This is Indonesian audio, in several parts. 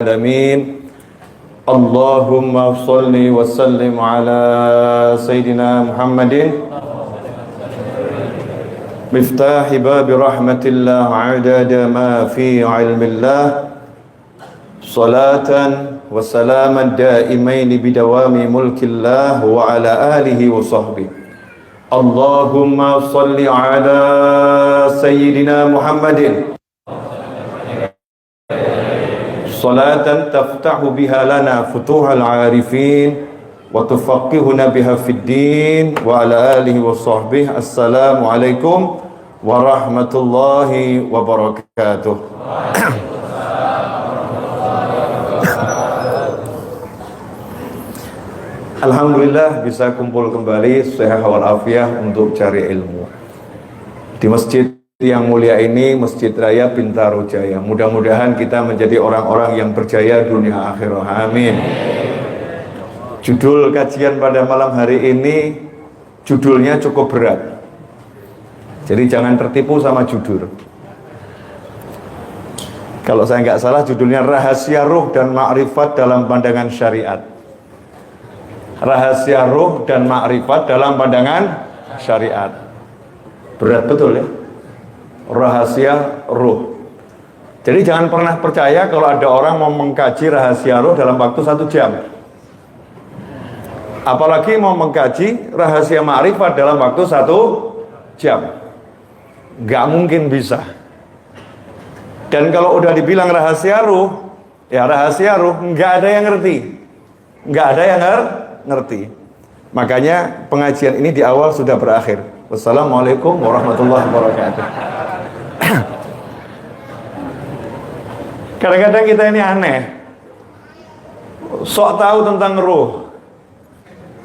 Alamin. Allahumma sholli wa sallim ala Sayyidina Muhammadin miftahi babi rahmatillah adada ma fi ilmillah salatan wa salaman daimaini bidawami mulkillah wa ala alihi wa sahbihi. Allahumma sholli ala Sayyidina Muhammadin salatan taftahu biha lana futuhal arifin wa tufaqihuna biha fid din wa ala alihi wa sahbihi. Assalamualaikum warahmatullahi wabarakatuh. Alhamdulillah bisa kumpul kembali sehat walafiat untuk cari ilmu di masjid yang mulia ini, Masjid Raya Bintaro Jaya. Mudah-mudahan kita menjadi orang-orang yang berjaya dunia akhirah. Amin. Judul kajian pada malam hari ini, judulnya cukup berat. Jadi jangan tertipu sama judul. Kalau saya nggak salah, judulnya Rahasia Ruh dan Ma'rifat dalam Pandangan Syariat. Rahasia Ruh dan Ma'rifat dalam Pandangan Syariat. Berat betul ya? Rahasia ruh. Jadi jangan pernah percaya kalau ada orang mau mengkaji rahasia ruh dalam waktu 1 jam. Apalagi mau mengkaji rahasia ma'rifat dalam waktu 1 jam. Gak mungkin bisa. Dan kalau udah dibilang rahasia ruh, ya rahasia ruh, gak ada yang ngerti. Gak ada yang ngerti. Makanya pengajian ini di awal sudah berakhir. Wassalamualaikum warahmatullahi wabarakatuh. Kadang-kadang kita ini aneh, sok tahu tentang ruh.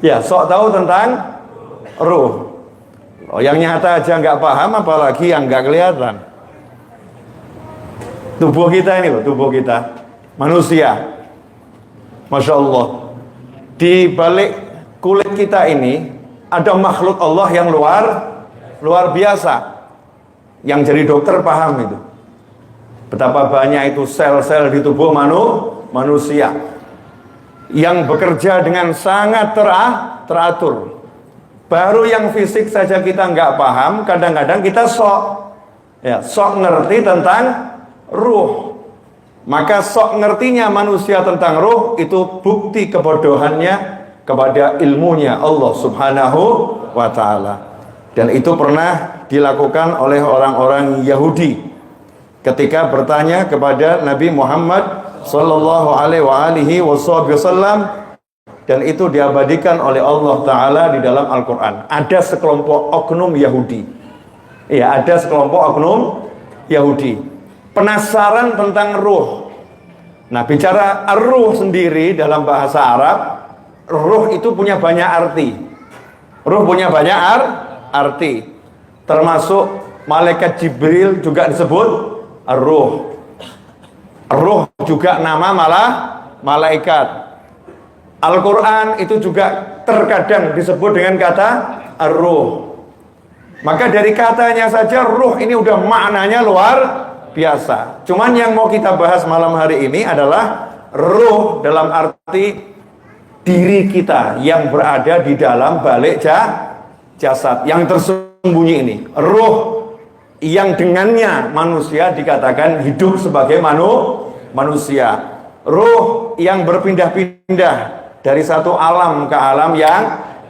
Ya, sok tahu tentang ruh. Yang nyata aja nggak paham, apalagi yang nggak kelihatan. Tubuh kita ini loh, tubuh kita manusia, Masya Allah. Di balik kulit kita ini ada makhluk Allah yang luar biasa. Yang jadi dokter paham itu. Betapa banyak itu sel-sel di tubuh manusia yang bekerja dengan sangat teratur. Baru yang fisik saja kita nggak paham, kadang-kadang kita sok ngerti tentang ruh. Maka sok ngertinya manusia tentang ruh itu bukti kebodohannya kepada ilmunya Allah Subhanahu wa ta'ala. Dan itu pernah dilakukan oleh orang-orang Yahudi ketika bertanya kepada Nabi Muhammad sallallahu alaihi wasallam, dan itu diabadikan oleh Allah Ta'ala di dalam Al-Quran. Ada sekelompok oknum Yahudi. Ya, ada sekelompok oknum Yahudi penasaran tentang ruh. Nah, bicara ruh sendiri dalam bahasa Arab, ruh itu punya banyak arti. Ruh punya banyak arti. Termasuk malaikat Jibril juga disebut Ar-Ruh. Ruh juga nama malaikat. Al-Quran itu juga terkadang disebut dengan kata Ar-Ruh. Maka dari katanya saja ruh ini udah maknanya luar biasa. Cuman yang mau kita bahas malam hari ini adalah ruh dalam arti diri kita yang berada di dalam balik jasad yang tersembunyi ini. Ruh yang dengannya manusia dikatakan hidup sebagai manusia. Ruh yang berpindah-pindah dari satu alam ke alam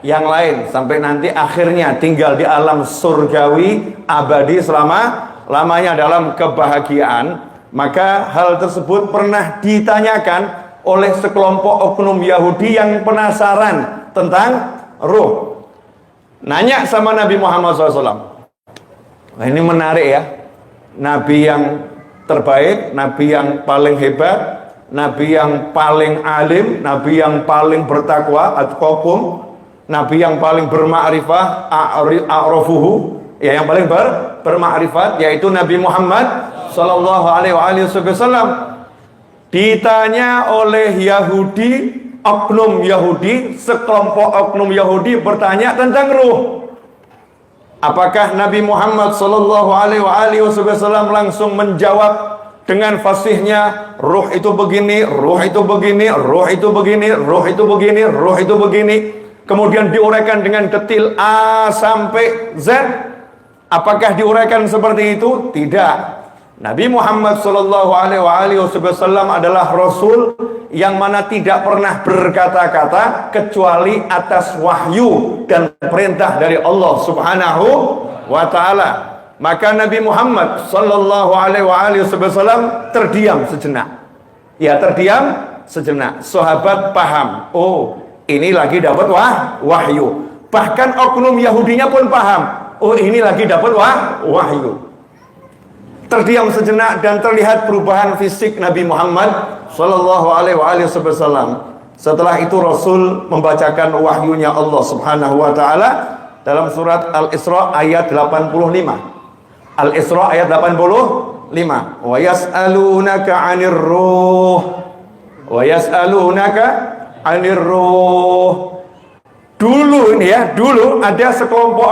yang lain sampai nanti akhirnya tinggal di alam surgawi abadi selama-lamanya dalam kebahagiaan. Maka hal tersebut pernah ditanyakan oleh sekelompok oknum Yahudi yang penasaran tentang ruh. Nanya sama Nabi Muhammad SAW. Nah, ini menarik ya. Nabi yang terbaik, Nabi yang paling hebat, Nabi yang paling alim, Nabi yang paling bertakwa, atqakum, Nabi yang paling bermakrifah, a'rafuhu, ya yang paling bermakrifat yaitu Nabi Muhammad sallallahu alaihi wasallam. Ditanya oleh Yahudi, oknum Yahudi, sekelompok oknum Yahudi bertanya tentang ruh. Apakah Nabi Muhammad sallallahu alaihi wasallam langsung menjawab dengan fasihnya, ruh itu begini, ruh itu begini, ruh itu begini, ruh itu begini, ruh itu begini. Kemudian diuraikan dengan detil A sampai Z. Apakah diuraikan seperti itu? Tidak. Nabi Muhammad sallallahu alaihi wasallam adalah rasul yang mana tidak pernah berkata-kata kecuali atas wahyu dan perintah dari Allah Subhanahu wa taala. Maka Nabi Muhammad sallallahu alaihi wasallam terdiam sejenak. Ya, terdiam sejenak. Sahabat paham. Oh, ini lagi dapat wahyu. Bahkan oknum Yahudinya pun paham. Oh, ini lagi dapat wahyu. Terdiam sejenak dan terlihat perubahan fisik Nabi Muhammad sallallahu alaihi wasallam. Setelah itu Rasul membacakan wahyunya Allah Subhanahu wa taala dalam surat Al-Isra ayat 85. Al-Isra ayat 85. Wa yas'alunaka 'anir ruh. Wa yas'alunaka 'anir ruh. Dulu ini ya, dulu ada sekelompok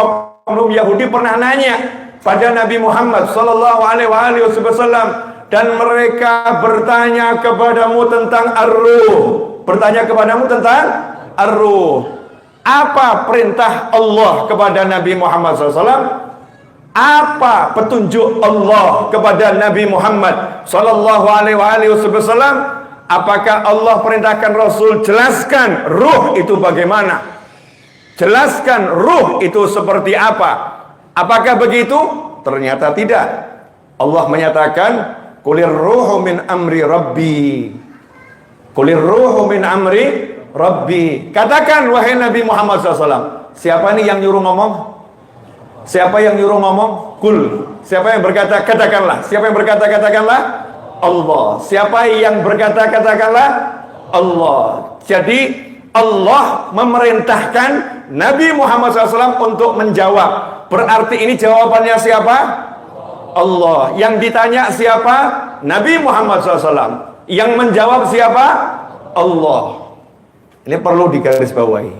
oknum Yahudi pernah nanya pada Nabi Muhammad sallallahu alaihi wasallam, dan mereka bertanya kepadamu tentang ar-ruh. Bertanya kepadamu tentang ar-ruh. Apa perintah Allah kepada Nabi Muhammad SAW? Apa petunjuk Allah kepada Nabi Muhammad sallallahu alaihi wasallam? Apakah Allah perintahkan Rasul jelaskan ruh itu bagaimana? Jelaskan ruh itu seperti apa? Apakah begitu? Ternyata tidak. Allah menyatakan, "Qulir ruhu min amri rabbi." Qulir ruhu min amri rabbi. Katakan wahai Nabi Muhammad SAW. Siapa nih yang nyuruh ngomong? Siapa yang nyuruh ngomong? Kul. Siapa yang berkata katakanlah? Siapa yang berkata katakanlah? Allah. Siapa yang berkata katakanlah? Allah. Jadi Allah memerintahkan Nabi Muhammad SAW untuk menjawab. Berarti ini jawabannya siapa? Allah. Yang ditanya siapa? Nabi Muhammad SAW. Yang menjawab siapa? Allah. Ini perlu digarisbawahi.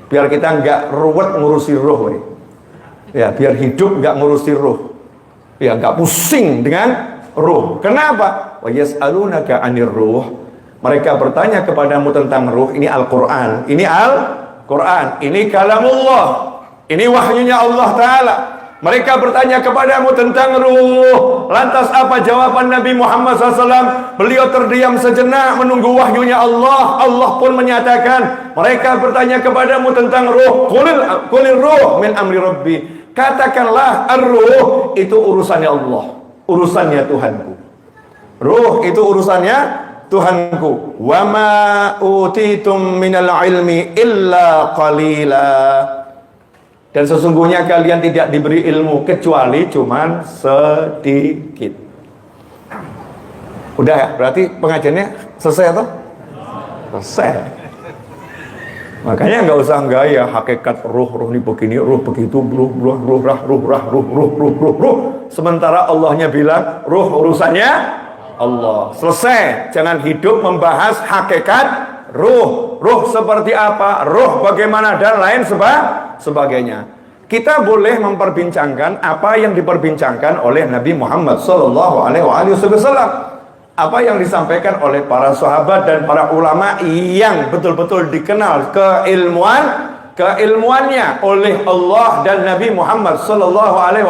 Biar kita nggak ruwet ngurusi ruh. Ya, biar hidup nggak ngurusi ruh. Ya, nggak pusing dengan ruh. Kenapa? Wa yas'alunaka 'anir ruh. Mereka bertanya kepadamu tentang ruh. Ini Al-Quran. Ini Al-Quran. Ini kalamullah. Ini wahyunya Allah Ta'ala. Mereka bertanya kepadamu tentang ruh. Lantas apa jawaban Nabi Muhammad SAW? Beliau terdiam sejenak menunggu wahyunya Allah. Allah pun menyatakan, mereka bertanya kepadamu tentang ruh. Qulir ruh min amri rabbi. Katakanlah ar-ruh itu urusannya Allah. Urusannya Tuhanku. Ruh itu urusannya Tuhanku. Wa ma utitum minal ilmi illa qalila. Dan sesungguhnya kalian tidak diberi ilmu kecuali cuman sedikit. Udah ya? Berarti pengajiannya selesai atau? Selesai. Makanya nggak usah gaya hakikat ruh ini begini, ruh begitu, ruh. Sementara Allahnya bilang ruh urusannya Allah. Selesai. Jangan hidup membahas hakikat ruh. Ruh seperti apa? Ruh bagaimana dan lain sebagainya. Kita boleh memperbincangkan apa yang diperbincangkan oleh Nabi Muhammad sallallahu alaihi wasallam. Apa yang disampaikan oleh para sahabat dan para ulama yang betul-betul dikenal keilmuannya oleh Allah dan Nabi Muhammad sallallahu alaihi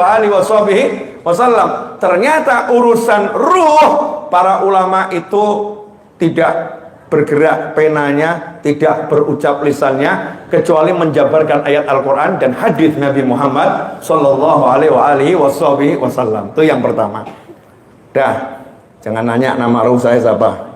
wasallam. Ternyata urusan ruh para ulama itu tidak bergerak penanya, tidak berucap lisannya, kecuali menjabarkan ayat Al-Quran dan hadis Nabi Muhammad sallallahu alaihi wasallam. Itu yang pertama. Dah, jangan nanya nama ruh saya siapa.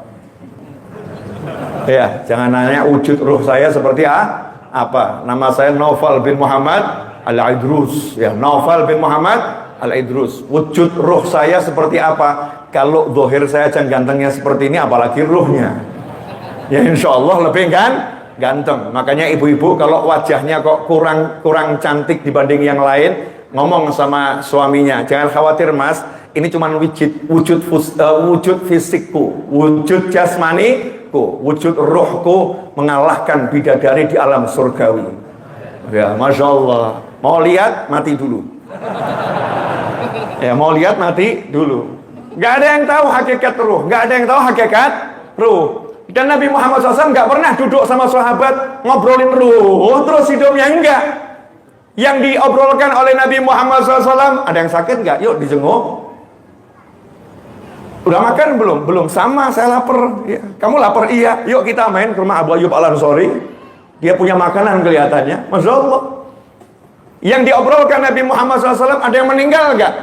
Ya, jangan nanya wujud ruh saya seperti apa. Nama saya Naufal bin Muhammad Al-Idrus. Ya, Naufal bin Muhammad Al-Idrus. Wujud ruh saya seperti apa? Kalau zahir saya gantengnya seperti ini, apalagi ruhnya. Ya insya Allah lebih ganteng. Makanya ibu-ibu kalau wajahnya kok kurang cantik dibanding yang lain, ngomong sama suaminya, jangan khawatir mas, ini cuma wujud fisikku, wujud jasmaniku, wujud ruhku mengalahkan bidadari di alam surgawi. Ya Masya Allah. Mau lihat mati dulu. Ya mau lihat mati dulu. Nggak ada yang tahu hakikat ruh, nggak ada yang tahu hakikat ruh. Dan Nabi Muhammad SAW nggak pernah duduk sama sahabat ngobrolin ruh terus hidupnya, enggak. Yang diobrolkan oleh Nabi Muhammad SAW, ada yang sakit nggak? Yuk dijenguk. Udah makan belum? Belum. Sama, saya lapar. Ya. Kamu lapar? Iya. Yuk kita main ke rumah Abu Ayyub Al-Ansari. Dia punya makanan kelihatannya. Masya Allah. Yang diobrolkan Nabi Muhammad SAW, ada yang meninggal nggak?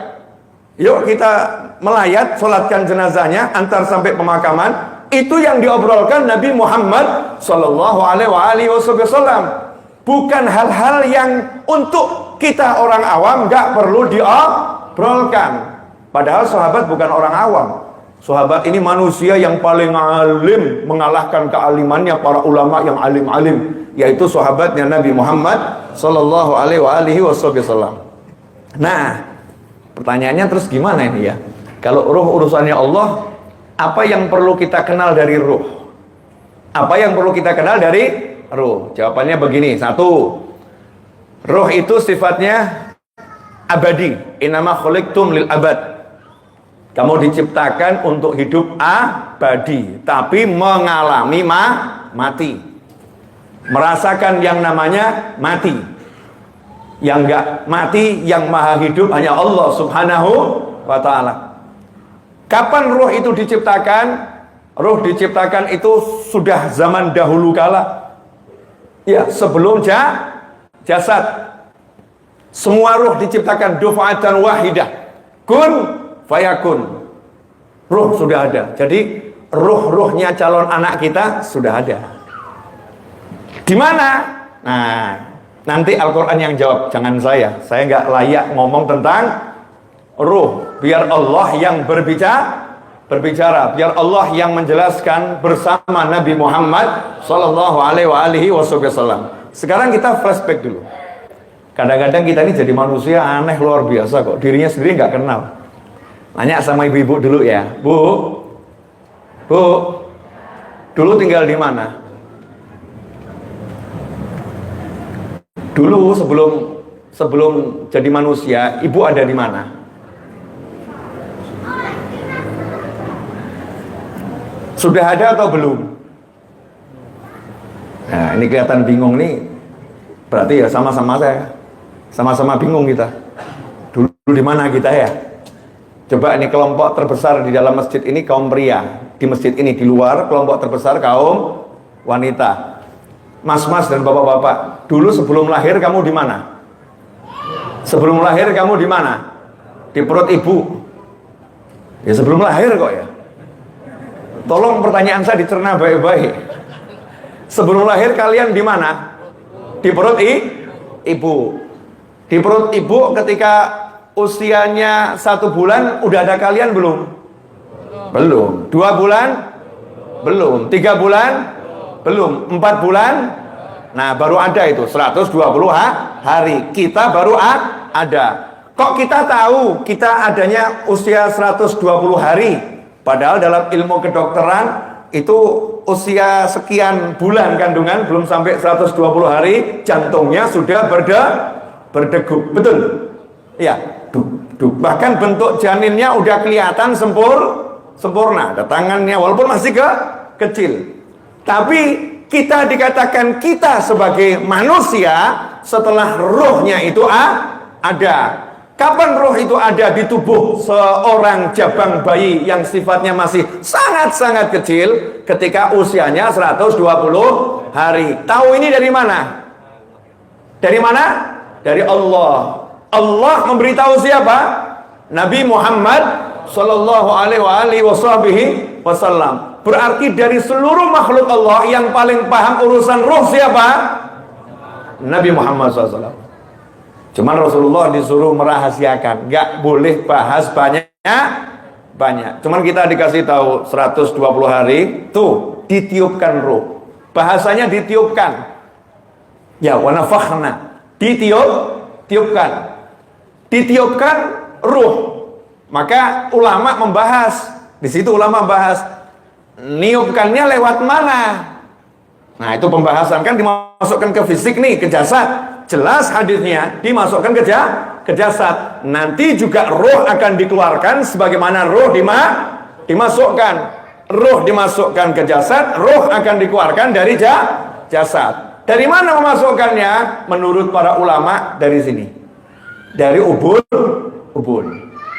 Yuk kita melayat, sholatkan jenazahnya, antar sampai pemakaman. Itu yang diobrolkan Nabi Muhammad SAW. Bukan hal-hal yang untuk kita orang awam nggak perlu diobrolkan. Padahal sahabat bukan orang awam. Sahabat ini manusia yang paling alim, mengalahkan kealimannya para ulama yang alim-alim, yaitu sahabatnya Nabi Muhammad sallallahu alaihi wasallam. Nah, pertanyaannya terus gimana ini ya? Kalau ruh urusannya Allah, apa yang perlu kita kenal dari ruh? Apa yang perlu kita kenal dari ruh? Jawabannya begini. Satu, ruh itu sifatnya abadi. Innama khuliqtum lil abad. Kamu diciptakan untuk hidup abadi, tapi mengalami mati. Merasakan yang namanya mati. Yang enggak mati, yang maha hidup hanya Allah subhanahu wa ta'ala. Kapan ruh itu diciptakan? Ruh diciptakan itu sudah zaman dahulu kala. Ya, sebelum jasad. Semua ruh diciptakan duf'atan wahidah. Kun fayakun. Ruh sudah ada. Jadi ruh-ruhnya calon anak kita sudah ada. Di mana? Nah, nanti Al-Quran yang jawab, jangan saya. Saya nggak layak ngomong tentang ruh. Biar Allah yang berbicara. Biar Allah yang menjelaskan bersama Nabi Muhammad sallallahu alaihi wasallam. Sekarang kita flashback dulu. Kadang-kadang kita ini jadi manusia aneh luar biasa kok. Dirinya sendiri nggak kenal. Nanya sama ibu-ibu dulu ya, Bu, dulu tinggal di mana? Dulu sebelum jadi manusia, ibu ada di mana? Sudah ada atau belum? Nah, ini kelihatan bingung nih. Berarti ya sama-sama saya, sama-sama bingung kita. Dulu di mana kita ya? Coba ini kelompok terbesar di dalam masjid ini kaum pria. Di masjid ini, di luar kelompok terbesar kaum wanita. Mas-mas dan bapak-bapak, dulu sebelum lahir kamu di mana? Sebelum lahir kamu di mana? Di perut ibu. Ya sebelum lahir kok ya. Tolong pertanyaan saya dicerna baik-baik. Sebelum lahir kalian di mana? Di perut ibu. Di perut ibu ketika usianya 1 bulan udah ada kalian belum? Belum. 2 bulan? Belum. 3 bulan? Belum. 4 bulan? Nah baru ada itu 120 hari. Kita baru ada. Kok kita tahu kita adanya usia 120 hari? Padahal dalam ilmu kedokteran itu usia sekian bulan kandungan belum sampai 120 hari jantungnya sudah berdegup. Betul? Ya. Bahkan bentuk janinnya udah kelihatan sempurna. Ada tangannya walaupun masih kecil. Tapi kita dikatakan kita sebagai manusia setelah ruhnya itu ada. Kapan ruh itu ada di tubuh seorang jabang bayi yang sifatnya masih sangat-sangat kecil ketika usianya 120 hari. Tahu ini dari mana? Dari mana? Dari Allah. Allah memberitahu siapa? Nabi Muhammad sallallahu alaihi wasallam. Berarti dari seluruh makhluk Allah yang paling paham urusan ruh siapa? Nabi Muhammad SAW. Cuman Rasulullah disuruh merahasiakan, nggak boleh bahas banyak. Cuman kita dikasih tahu 120 hari, tuh ditiupkan ruh. Bahasanya ditiupkan. Ya, wa nafakhna. Ditiupkan ruh. Maka ulama membahas, di situ ulama bahas niupkannya lewat mana? Nah, itu pembahasan kan dimasukkan ke fisik nih, ke jasad. Jelas hadisnya dimasukkan ke ke jasad. Nanti juga roh akan dikeluarkan sebagaimana roh dimasukkan. Roh dimasukkan ke jasad, roh akan dikeluarkan dari jasad. Dari mana memasukkannya? Menurut para ulama dari sini. Dari ubun.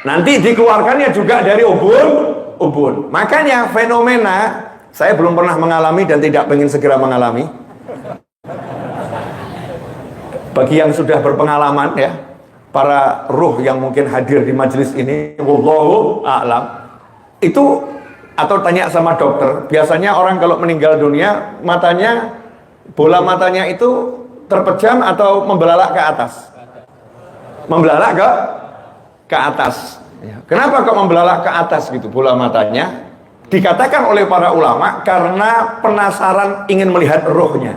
Nanti dikeluarkannya juga dari ubun. Makanya fenomena, saya belum pernah mengalami dan tidak ingin segera mengalami. Bagi yang sudah berpengalaman ya, para ruh yang mungkin hadir di majelis ini, wallahu a'lam, itu atau tanya sama dokter, biasanya orang kalau meninggal dunia, matanya, bola matanya itu terpejam atau membelalak ke atas? Membelalak ke atas. Kenapa kok membelalak ke atas gitu bola matanya? Dikatakan oleh para ulama karena penasaran ingin melihat rohnya.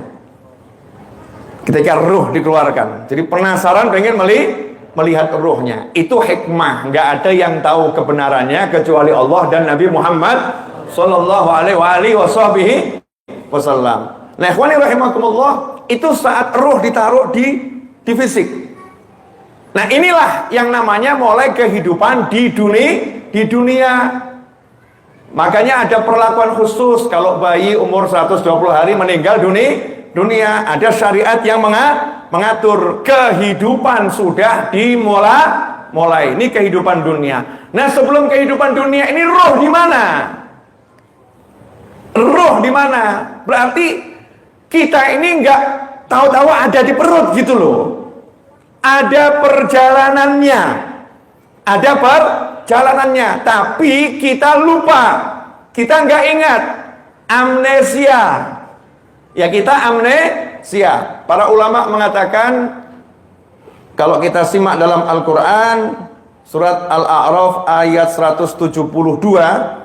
Ketika roh dikeluarkan, jadi penasaran pengen melihat rohnya. Itu hikmah, nggak ada yang tahu kebenarannya kecuali Allah dan Nabi Muhammad Sallallahu Alaihi Wasallam. Nah, ikhwani rahimakumullah, itu saat roh ditaruh di fisik. Nah, inilah yang namanya mulai kehidupan di dunia. Makanya ada perlakuan khusus kalau bayi umur 120 hari meninggal dunia, ada syariat yang mengatur kehidupan sudah dimulai. Ini kehidupan dunia. Nah, sebelum kehidupan dunia ini roh di mana? Roh di mana? Berarti kita ini nggak tahu-tahu ada di perut gitu loh. Ada perjalanannya. Tapi kita lupa. Kita nggak ingat. Amnesia. Ya, kita amnesia. Para ulama mengatakan, kalau kita simak dalam Al-Quran, surat Al-A'raf ayat 172,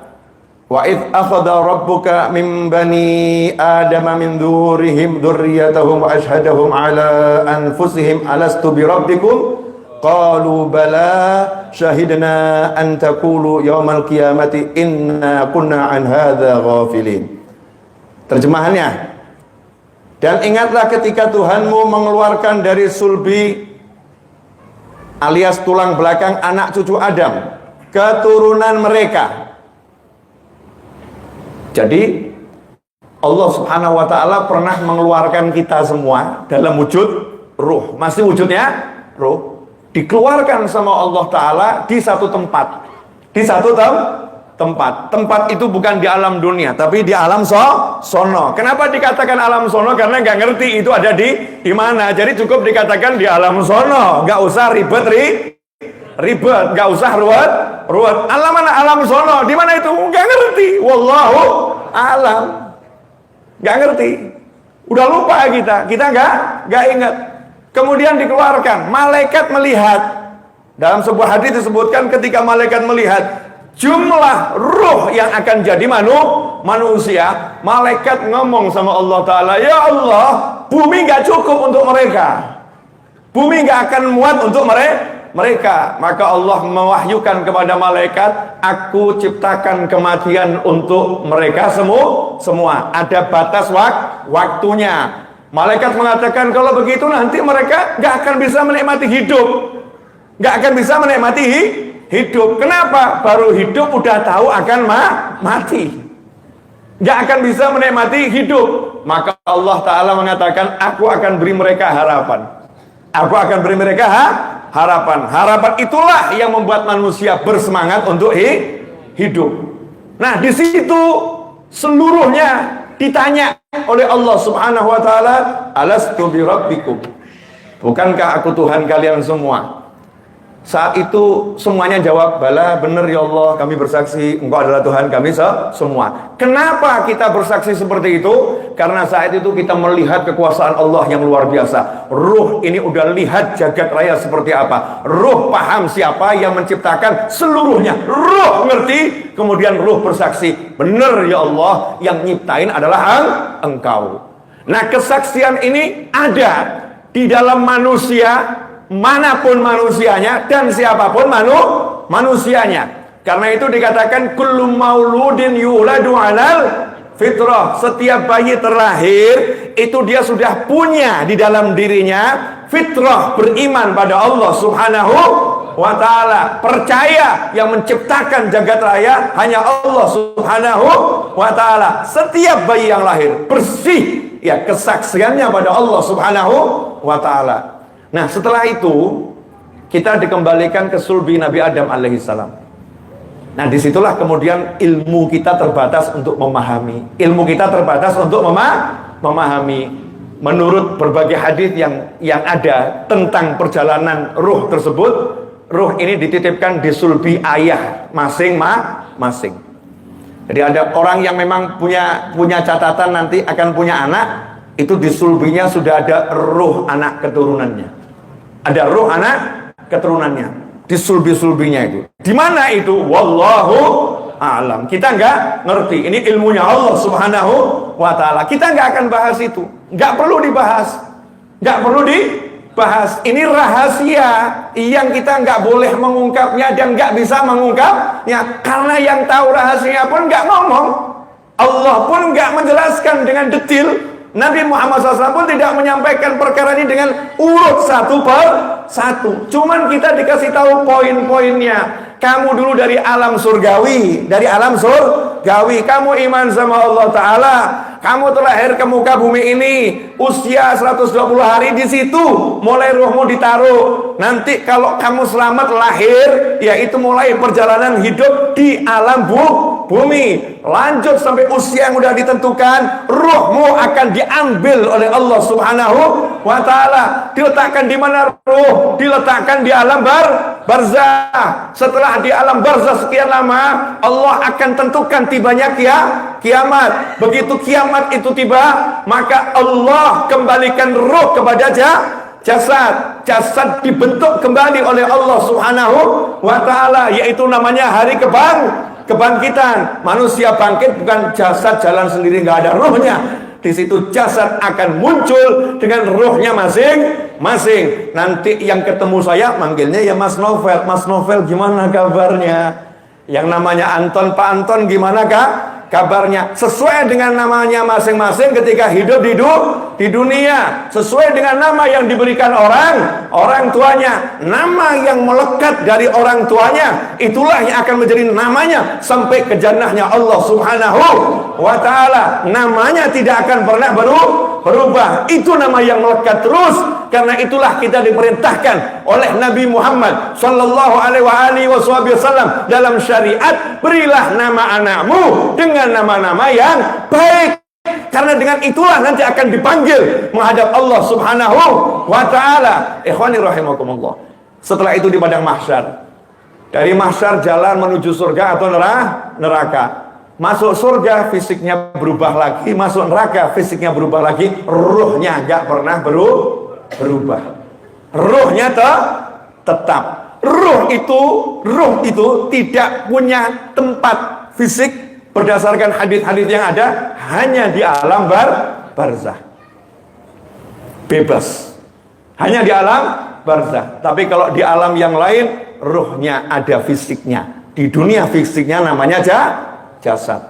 wa idh akhadha rabbuka min bani adama min dhurihim dhurriyyatahum wa ashhadahum ala anfusihim alastu bi rabbikum qalu bala syahidna an taqulu yaumal qiyamati inna kunna an hadza ghafilin. Terjemahannya, dan ingatlah ketika Tuhanmu mengeluarkan dari sulbi alias tulang belakang anak cucu Adam keturunan mereka. Jadi Allah Subhanahu wa ta'ala pernah mengeluarkan kita semua dalam wujud ruh. Masih wujudnya ruh. Dikeluarkan sama Allah Ta'ala di satu tempat. Di satu tempat. Tempat itu bukan di alam dunia, tapi di alam sono. Kenapa dikatakan alam sono? Karena nggak ngerti itu ada di mana. Jadi cukup dikatakan di alam sono. Nggak usah ribet, nggak usah ruwet. Alam mana? Alam sono. Di mana itu? Nggak ngerti. Wallahu alam. Nggak ngerti. Udah lupa kita nggak ingat. Kemudian dikeluarkan. Malaikat melihat. Dalam sebuah hadis disebutkan ketika malaikat melihat jumlah ruh yang akan jadi manusia, malaikat ngomong sama Allah Ta'ala, ya Allah, bumi nggak cukup untuk mereka. Bumi nggak akan muat untuk mereka. Maka Allah mewahyukan kepada malaikat, aku ciptakan kematian untuk mereka semua. Ada batas waktunya. Malaikat mengatakan, kalau begitu nanti mereka nggak akan bisa menikmati hidup. Nggak akan bisa menikmati hidup. Kenapa? Baru hidup udah tahu akan mati. Nggak akan bisa menikmati hidup. Maka Allah Ta'ala mengatakan, aku akan beri mereka harapan. Aku akan beri mereka harapan. Harapan itulah yang membuat manusia bersemangat untuk hidup. Nah, di situ seluruhnya ditanya oleh Allah Subhanahu wa Ta'ala, alastu bi rabbikum, bukankah aku Tuhan kalian semua? Saat itu semuanya jawab, bala, benar ya Allah, kami bersaksi Engkau adalah Tuhan kami semua. Kenapa kita bersaksi seperti itu? Karena saat itu kita melihat kekuasaan Allah yang luar biasa. Ruh ini udah lihat jagat raya seperti apa. Ruh paham siapa yang menciptakan seluruhnya. Ruh ngerti, kemudian ruh bersaksi, benar ya Allah, yang nyiptain adalah Engkau. Nah, kesaksian ini ada di dalam manusia, manapun manusianya dan siapapun manusianya. Karena itu dikatakan kullu mauludin yuladu alal fitrah. Setiap bayi terlahir itu dia sudah punya di dalam dirinya fitrah beriman pada Allah Subhanahu wa ta'ala, percaya yang menciptakan jagat raya hanya Allah Subhanahu wa ta'ala. Setiap bayi yang lahir bersih, ya, kesaksiannya pada Allah Subhanahu wa ta'ala. Nah, setelah itu kita dikembalikan ke sulbi Nabi Adam alaihissalam. Nah, disitulah kemudian ilmu kita terbatas untuk memahami. Ilmu kita terbatas untuk memahami. Menurut berbagai hadis yang ada tentang perjalanan ruh tersebut, ruh ini dititipkan di sulbi ayah masing-masing. Jadi ada orang yang memang punya catatan nanti akan punya anak, itu di sulbinya sudah ada ruh anak keturunannya. Ada ruh anak keturunannya di sulbi-sulbinya itu. Di mana itu? Wallahu a'lam. Kita nggak ngerti. Ini ilmunya Allah Subhanahu wa ta'ala. Kita nggak akan bahas itu. Nggak perlu dibahas. Nggak perlu dibahas. Ini rahasia yang kita nggak boleh mengungkapnya dan nggak bisa mengungkapnya. Karena yang tahu rahasia pun nggak ngomong. Allah pun nggak menjelaskan dengan detail. Nabi Muhammad SAW pun tidak menyampaikan perkara ini dengan urut satu per satu. Cuman kita dikasih tahu poin-poinnya. Kamu dulu dari alam surgawi, kamu iman sama Allah Ta'ala, kamu terlahir ke muka bumi ini, usia 120 hari, di situ mulai ruhmu ditaruh. Nanti kalau kamu selamat lahir, yaitu mulai perjalanan hidup di alam bumi. Lanjut sampai usia yang sudah ditentukan, ruhmu akan diambil oleh Allah Subhanahu wa ta'ala. Diletakkan di mana ruh? Diletakkan di alam barzah. Setelah di alam barzah sekian lama, Allah akan tentukan tibanya kiamat. Begitu kiamat itu tiba, maka Allah kembalikan ruh kepada jasad dibentuk kembali oleh Allah Subhanahu wa ta'ala, yaitu namanya hari kebangkitan. Manusia bangkit bukan jasad jalan sendiri nggak ada ruhnya. Di situ jasad akan muncul dengan ruhnya masing-masing. Nanti yang ketemu saya manggilnya ya Mas Novel. Mas Novel gimana kabarnya? Yang namanya Anton, Pak Anton gimana kabarnya? Sesuai dengan namanya masing-masing ketika hidup di dunia, sesuai dengan nama yang diberikan orang tuanya. Nama yang melekat dari orang tuanya, itulah yang akan menjadi namanya sampai ke jannahnya Allah Subhanahu wa ta'ala. Namanya tidak akan pernah berubah. Itu nama yang melekat terus. Karena itulah kita diperintahkan oleh Nabi Muhammad sallallahu alaihi wasallam dalam syariat, berilah nama anakmu dengan nama-nama yang baik. Karena dengan itulah nanti akan dipanggil menghadap Allah Subhanahu wa ta'ala. Ikhwani rahimakumullah. Setelah itu di padang mahsyar. Dari mahsyar jalan menuju surga atau neraka. Masuk surga fisiknya berubah lagi, masuk neraka fisiknya berubah lagi, ruhnya enggak pernah berubah. Ruhnya tetap. Ruh itu tidak punya tempat fisik berdasarkan hadis-hadis yang ada, hanya di alam barzah. Bebas. Hanya di alam barzah. Tapi kalau di alam yang lain, ruhnya ada fisiknya. Di dunia fisiknya namanya jasad.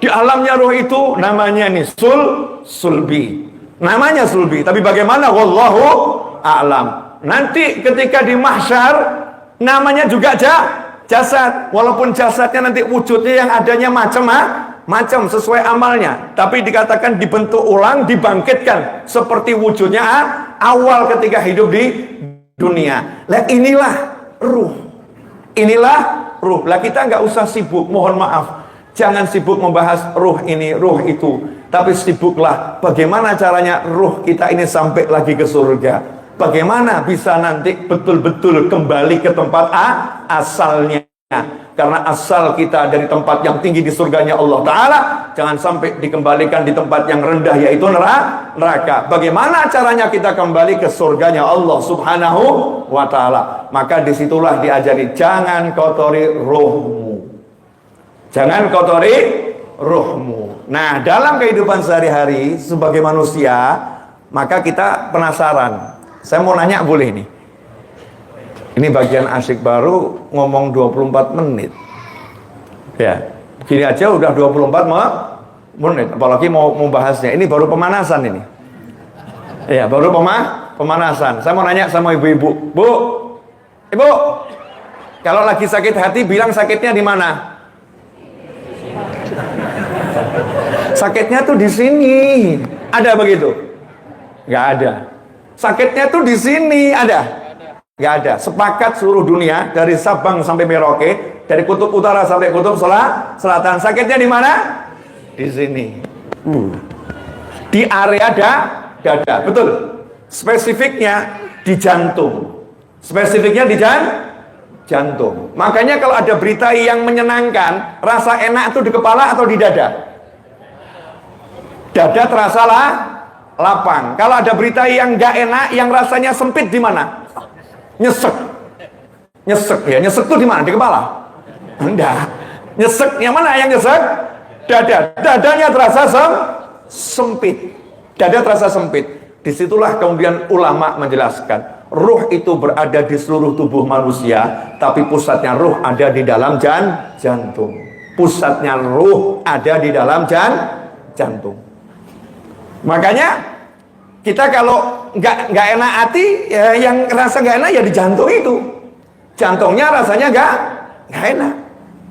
Di alamnya ruh itu namanya nih sulbi. Namanya sulbi, tapi bagaimana? Wallahu a'lam. Nanti ketika di mahsyar namanya juga jasad. Walaupun jasadnya nanti wujudnya yang adanya macam-macam sesuai amalnya, tapi dikatakan dibentuk ulang, dibangkitkan seperti wujudnya awal ketika hidup di dunia. Lah inilah ruh. Inilah ruh. Lah kita nggak usah sibuk, mohon maaf. Jangan sibuk membahas ruh ini, ruh itu. Tapi sibuklah bagaimana caranya ruh kita ini sampai lagi ke surga. Bagaimana bisa nanti betul-betul kembali ke tempat asalnya. Karena asal kita dari tempat yang tinggi di surganya Allah Ta'ala, jangan sampai dikembalikan di tempat yang rendah, yaitu neraka. Bagaimana caranya kita kembali ke surganya Allah Subhanahu wa Ta'ala? Maka disitulah diajari, jangan kotori ruhmu. Jangan kotori ruhmu. Nah, dalam kehidupan sehari-hari sebagai manusia, maka kita penasaran. Saya mau nanya boleh nih? Ini bagian asyik baru ngomong 24 menit. Ya, gini aja udah 24 menit. Apalagi mau bahasnya. Ini baru pemanasan ini. Ya, baru Pemanasan. Saya mau nanya sama ibu-ibu. Bu, ibu, kalau lagi sakit hati bilang sakitnya di mana? Sakitnya tuh di sini. Ada begitu? Nggak ada. Sakitnya tuh di sini. Ada? Nggak ada. Sepakat seluruh dunia dari Sabang sampai Merauke, dari kutub utara sampai kutub selatan. Sakitnya di mana? Di sini. Di area dada. Betul. Spesifiknya di jantung. Spesifiknya di jantung. Makanya kalau ada berita yang menyenangkan, rasa enak itu di kepala atau di dada? Dada terasa lapang. Kalau ada berita yang nggak enak, yang rasanya sempit di mana? Nyesek ya. Nyesek itu di mana? Di kepala? Enggak. Nyesek yang mana yang nyesek? Dada. Dadanya terasa sempit. Dada terasa sempit. Disitulah kemudian ulama menjelaskan, ruh itu berada di seluruh tubuh manusia, tapi pusatnya ruh ada di dalam jantung. Pusatnya ruh ada di dalam jantung. Makanya kita kalau nggak enak hati, ya yang rasa nggak enak ya di jantung itu. Jantungnya rasanya nggak enak.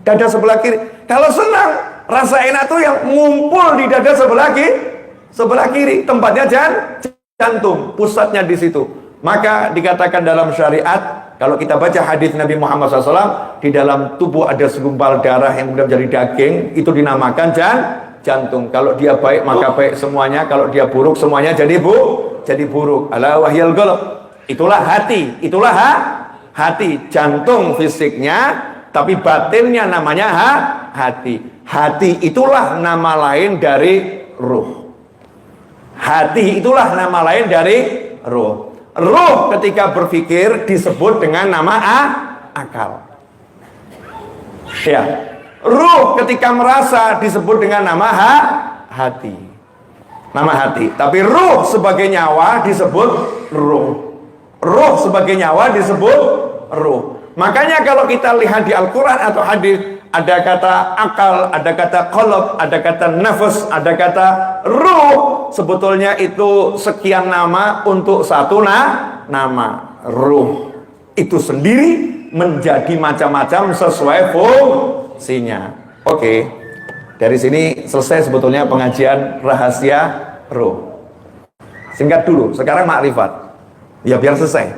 Dada sebelah kiri. Kalau senang, rasa enak tuh yang ngumpul di dada sebelah kiri. Tempatnya jantung, pusatnya di situ. Maka dikatakan dalam syariat, kalau kita baca hadis Nabi Muhammad SAW, di dalam tubuh ada segumpal darah yang kemudian menjadi daging, itu dinamakan jantung. Kalau dia baik maka baik semuanya, kalau dia buruk semuanya jadi buruk. Ala wahyal qalb. Itulah hati, hati. Jantung fisiknya, tapi batinnya namanya hati. Hati itulah nama lain dari ruh. Hati itulah nama lain dari ruh. Ruh ketika berpikir disebut dengan nama akal. Ya. Ruh ketika merasa disebut dengan nama hati. Nama hati. Tapi ruh sebagai nyawa disebut ruh. Ruh sebagai nyawa disebut ruh. Makanya kalau kita lihat di Al-Quran atau hadis, ada kata akal, ada kata qalb, ada kata nafas, ada kata ruh. Sebetulnya itu sekian nama untuk satu nama. Ruh itu sendiri menjadi macam-macam sesuai fungsinya. Oke. Dari sini selesai sebetulnya pengajian rahasia ruh. Singkat dulu, sekarang makrifat. Ya biar selesai.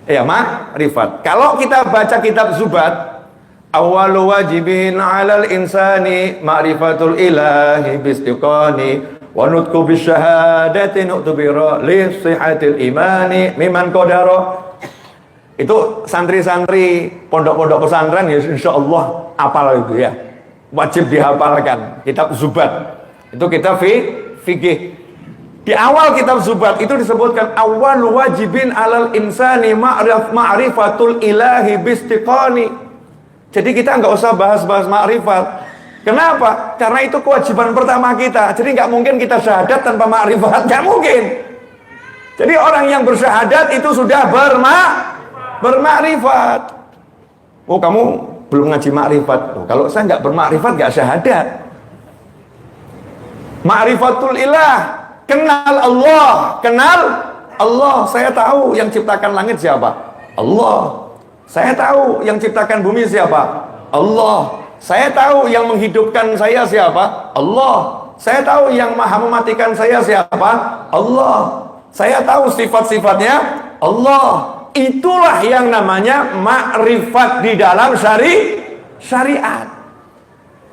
Ya makrifat. Kalau kita baca kitab Zubat, awwalu wajibin 'alal insani ma'rifatul ilahi bistiqani wa nutqu bisyahadati nu'tubira li sihhatil imani miman qadara. Itu santri-santri pondok-pondok pesantren ya insyaallah hafal itu ya. Wajib dihafalkan kitab Zubat. Itu kitab fikih. Di awal kitab Zubat itu disebutkan awal wajibin 'alal insani ma'rifatul ilahi bistiqani. Jadi kita nggak usah bahas-bahas makrifat. Kenapa? Karena itu kewajiban pertama kita. Jadi nggak mungkin kita syahadat tanpa makrifat, nggak mungkin. Jadi orang yang bersyahadat itu sudah bermakrifat. Oh kamu belum ngaji makrifat. Oh, kalau saya nggak bermakrifat nggak syahadat. Ma'rifatul ilah. Kenal Allah. Saya tahu yang ciptakan langit siapa? Allah. Saya tahu yang ciptakan bumi siapa? Allah. Saya tahu yang menghidupkan saya siapa? Allah. Saya tahu yang maha mematikan saya siapa? Allah. Saya tahu sifat-sifatnya Allah. Itulah yang namanya makrifat di dalam syariat.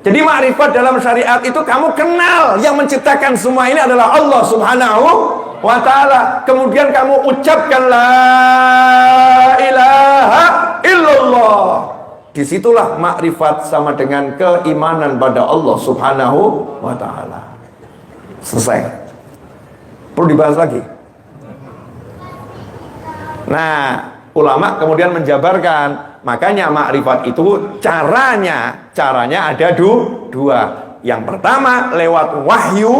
Jadi makrifat dalam syariat itu kamu kenal yang menciptakan semua ini adalah Allah Subhanahu wa ta'ala. Kemudian kamu ucapkan la ilaha illallah. Disitulah makrifat sama dengan keimanan pada Allah Subhanahu wa ta'ala. Selesai. Perlu dibahas lagi. Nah, ulama kemudian menjabarkan, makanya makrifat itu caranya ada dua. Yang pertama lewat wahyu,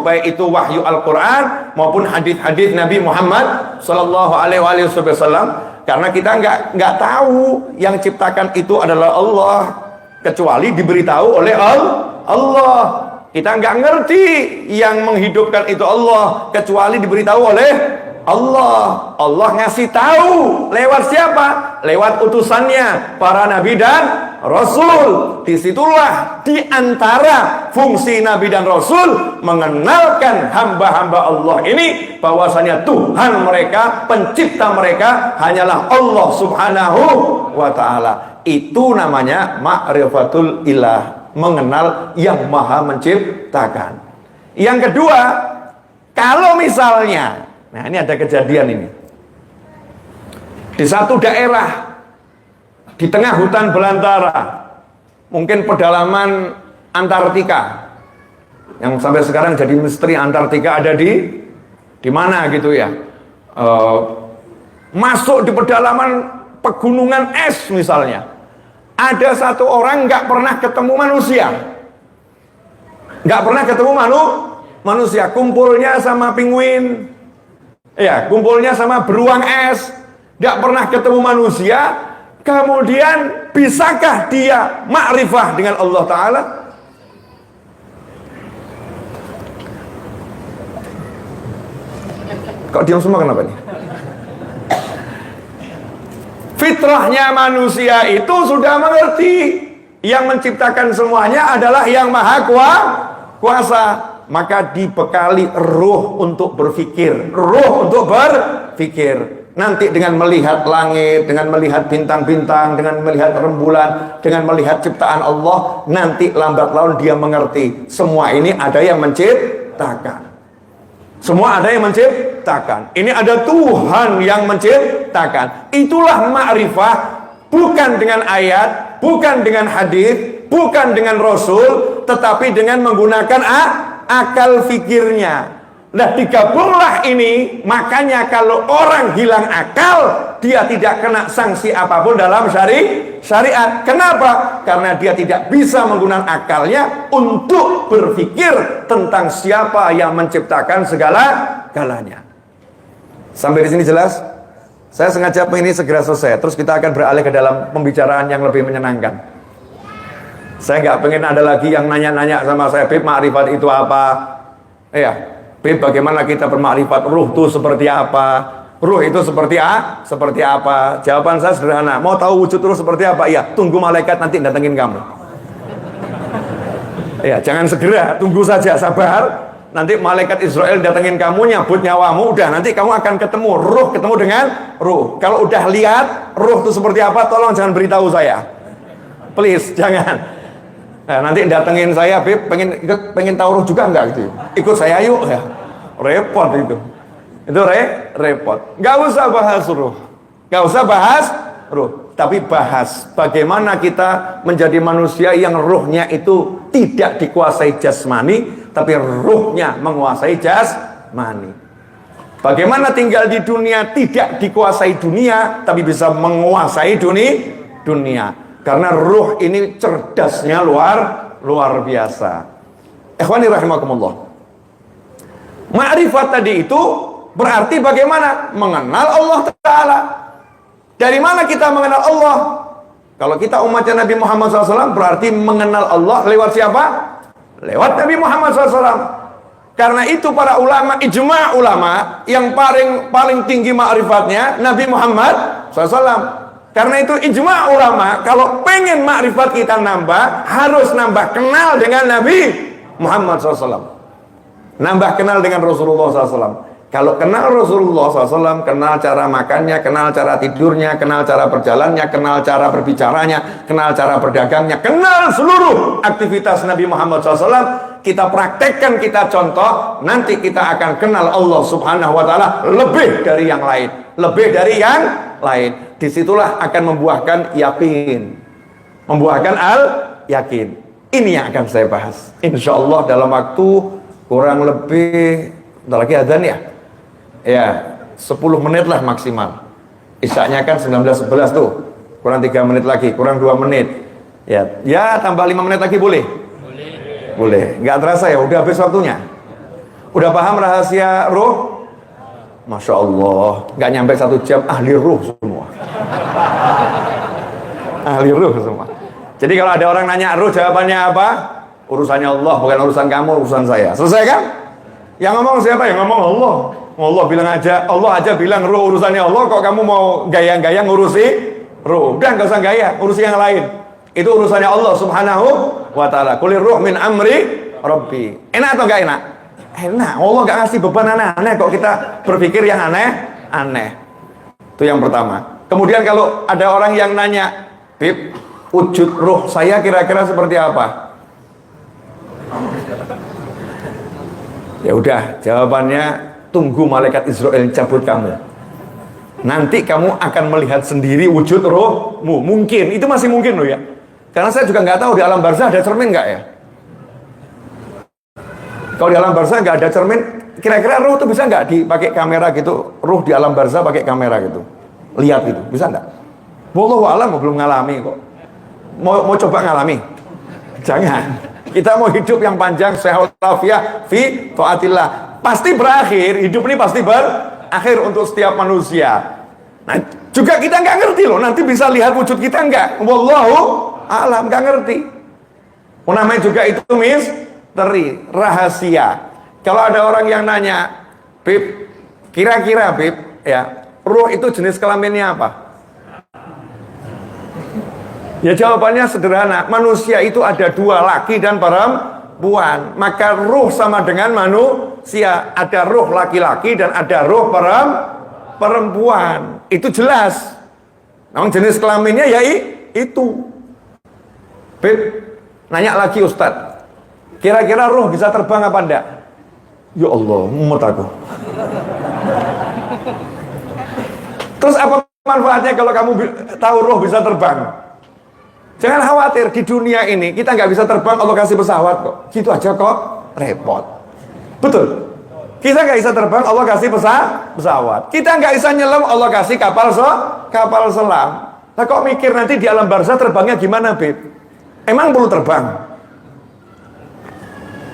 baik itu wahyu Al-Quran maupun hadis-hadis Nabi Muhammad Sallallahu Alaihi Wasallam. Karena kita nggak tahu yang ciptakan itu adalah Allah kecuali diberitahu oleh Allah. Kita nggak ngerti yang menghidupkan itu Allah kecuali diberitahu oleh Allah. Allah ngasih tahu lewat siapa? Lewat utusannya, para nabi dan rasul. Disitulah diantara fungsi nabi dan rasul mengenalkan hamba-hamba Allah ini bahwasanya Tuhan mereka, pencipta mereka hanyalah Allah Subhanahu wa ta'ala. Itu namanya ma'rifatul ilah, mengenal yang maha menciptakan. Yang kedua, kalau misalnya, nah ini ada kejadian ini di satu daerah di tengah hutan belantara, mungkin pedalaman Antartika, yang sampai sekarang jadi misteri Antartika ada di mana gitu ya. Masuk di pedalaman pegunungan es misalnya, ada satu orang nggak pernah ketemu manusia, nggak pernah ketemu manusia, kumpulnya sama penguin, ya, kumpulnya sama beruang es, nggak pernah ketemu manusia. Kemudian bisakah dia ma'rifah dengan Allah Ta'ala? Kok diam semua, kenapa nih? Fitrahnya manusia itu sudah mengerti yang menciptakan semuanya adalah yang maha kuasa. Maka dibekali ruh untuk berpikir, ruh untuk berpikir. Nanti dengan melihat langit, dengan melihat bintang-bintang, dengan melihat rembulan, dengan melihat ciptaan Allah, nanti lambat laun dia mengerti semua ini ada yang menciptakan. Semua ada yang menciptakan. Ini ada Tuhan yang menciptakan. Itulah ma'rifah, bukan dengan ayat, bukan dengan hadis, bukan dengan rasul, tetapi dengan menggunakan akal fikirnya. Nah, digabunglah ini. Makanya kalau orang hilang akal, dia tidak kena sanksi apapun dalam syariat. Kenapa? Karena dia tidak bisa menggunakan akalnya untuk berpikir tentang siapa yang menciptakan segala-galanya. Sampai di sini jelas? Saya sengaja ini segera selesai, terus kita akan beralih ke dalam pembicaraan yang lebih menyenangkan. Saya nggak pengen ada lagi yang nanya-nanya sama saya, Bib, ma'rifat itu apa? Bib, bagaimana kita bermakrifat? Ruh itu seperti apa? Ruh itu seperti apa? Jawaban saya sederhana. Mau tahu wujud ruh seperti apa? Iya, tunggu malaikat nanti datengin kamu. Ya, jangan segera, tunggu saja, sabar. Nanti malaikat Israel datengin kamu, nyabut nyawamu, udah nanti kamu akan ketemu ruh, ketemu dengan ruh. Kalau udah lihat ruh itu seperti apa, tolong jangan beritahu saya. Please, jangan. Nah, nanti datengin saya, Bib, pengen tahu ruh juga enggak gitu. Ikut saya yuk ya. Repot itu. Itu repot. Enggak usah bahas ruh. Enggak usah bahas ruh, tapi bahas bagaimana kita menjadi manusia yang ruhnya itu tidak dikuasai jasmani, tapi ruhnya menguasai jasmani. Bagaimana tinggal di dunia tidak dikuasai dunia, tapi bisa menguasai dunia. Karena ruh ini cerdasnya luar biasa. Ikhwani rahimakumullah. Ma'rifat tadi itu berarti bagaimana? Mengenal Allah Ta'ala. Dari mana kita mengenal Allah? Kalau kita umatnya Nabi Muhammad SAW, berarti mengenal Allah lewat siapa? Lewat Nabi Muhammad SAW. Karena itu para ulama, ijma' ulama, yang paling tinggi ma'rifatnya Nabi Muhammad SAW. Karena itu ijma' ulama, kalau pengen makrifat kita nambah, harus nambah kenal dengan Nabi Muhammad SAW. Nambah kenal dengan Rasulullah SAW. Kalau kenal Rasulullah SAW, kenal cara makannya, kenal cara tidurnya, kenal cara berjalannya, kenal cara berbicaranya, kenal cara berdagangnya, kenal seluruh aktivitas Nabi Muhammad SAW, kita praktekkan, kita contoh, nanti kita akan kenal Allah Subhanahu wa Ta'ala lebih dari yang lain, lebih dari yang lain. Disitulah akan membuahkan yakin, membuahkan yakin. Ini yang akan saya bahas, insya Allah dalam waktu kurang lebih, bentar lagi adzan ya 10 menit lah maksimal. Isyaknya kan 19.11 tuh, kurang 3 menit lagi, kurang 2 menit ya tambah 5 menit lagi boleh? Boleh, nggak terasa ya, udah habis waktunya. Udah paham rahasia ruh? Masya Allah, nggak nyampe 1 jam, ahli ruh semua. Ahli ruh semua. Jadi kalau ada orang nanya ruh jawabannya apa? Urusannya Allah, bukan urusan kamu, urusan saya. Selesai kan? Yang ngomong siapa? Yang ngomong Allah. Allah bilang aja, Allah aja bilang ruh urusannya Allah, kok kamu mau gaya-gaya ngurusi ruh? Udah nggak usah gaya, urusi yang lain. Itu urusannya Allah Subhanahu wa Ta'ala. Kulir ruh min amri Rabbi. Enak atau nggak enak? Enak. Allah nggak ngasih beban aneh-aneh kok kita berpikir yang aneh-aneh. Itu yang pertama. Kemudian kalau ada orang yang nanya, Bib, wujud ruh saya kira-kira seperti apa? Ya udah, jawabannya tunggu malaikat Israel cabut kamu. Nanti kamu akan melihat sendiri wujud rohmu. Mungkin, itu masih mungkin loh ya. Karena saya juga nggak tahu di alam barzah ada cermin nggak ya. Kalau di alam barzah nggak ada cermin, kira-kira ruh itu bisa nggak dipakai kamera gitu? Ruh di alam barzah pakai kamera gitu, lihat gitu, bisa nggak? Wallahu a'lam, belum ngalami kok. Mau coba ngalami? Jangan. Kita mau hidup yang panjang, sehat walafiat fi taatillah. Pasti berakhir, hidup ini pasti berakhir untuk setiap manusia. Nah, juga kita nggak ngerti loh, nanti bisa lihat wujud kita nggak? Wallahu a'lam, nggak ngerti. Namanya juga itu misteri, rahasia. Kalau ada orang yang nanya, Bib, kira-kira Bib, ya, ruh itu jenis kelaminnya apa? Ya jawabannya sederhana, manusia itu ada dua, laki dan perempuan. Maka ruh sama dengan manusia, ada ruh laki-laki dan ada ruh perempuan. Itu jelas. Namun jenis kelaminnya ya itu. Bib, nanya lagi Ustadz, kira-kira ruh bisa terbang apa enggak? Ya Allah, mumet aku. Terus apa manfaatnya kalau kamu tahu ruh bisa terbang? Jangan khawatir, di dunia ini kita nggak bisa terbang, Allah kasih pesawat kok. Gitu aja kok, repot. Betul. Kita nggak bisa terbang, Allah kasih pesawat. Kita nggak bisa nyelam, Allah kasih kapal selam. Nah kok mikir nanti di alam barzah terbangnya gimana, Bib? Emang perlu terbang?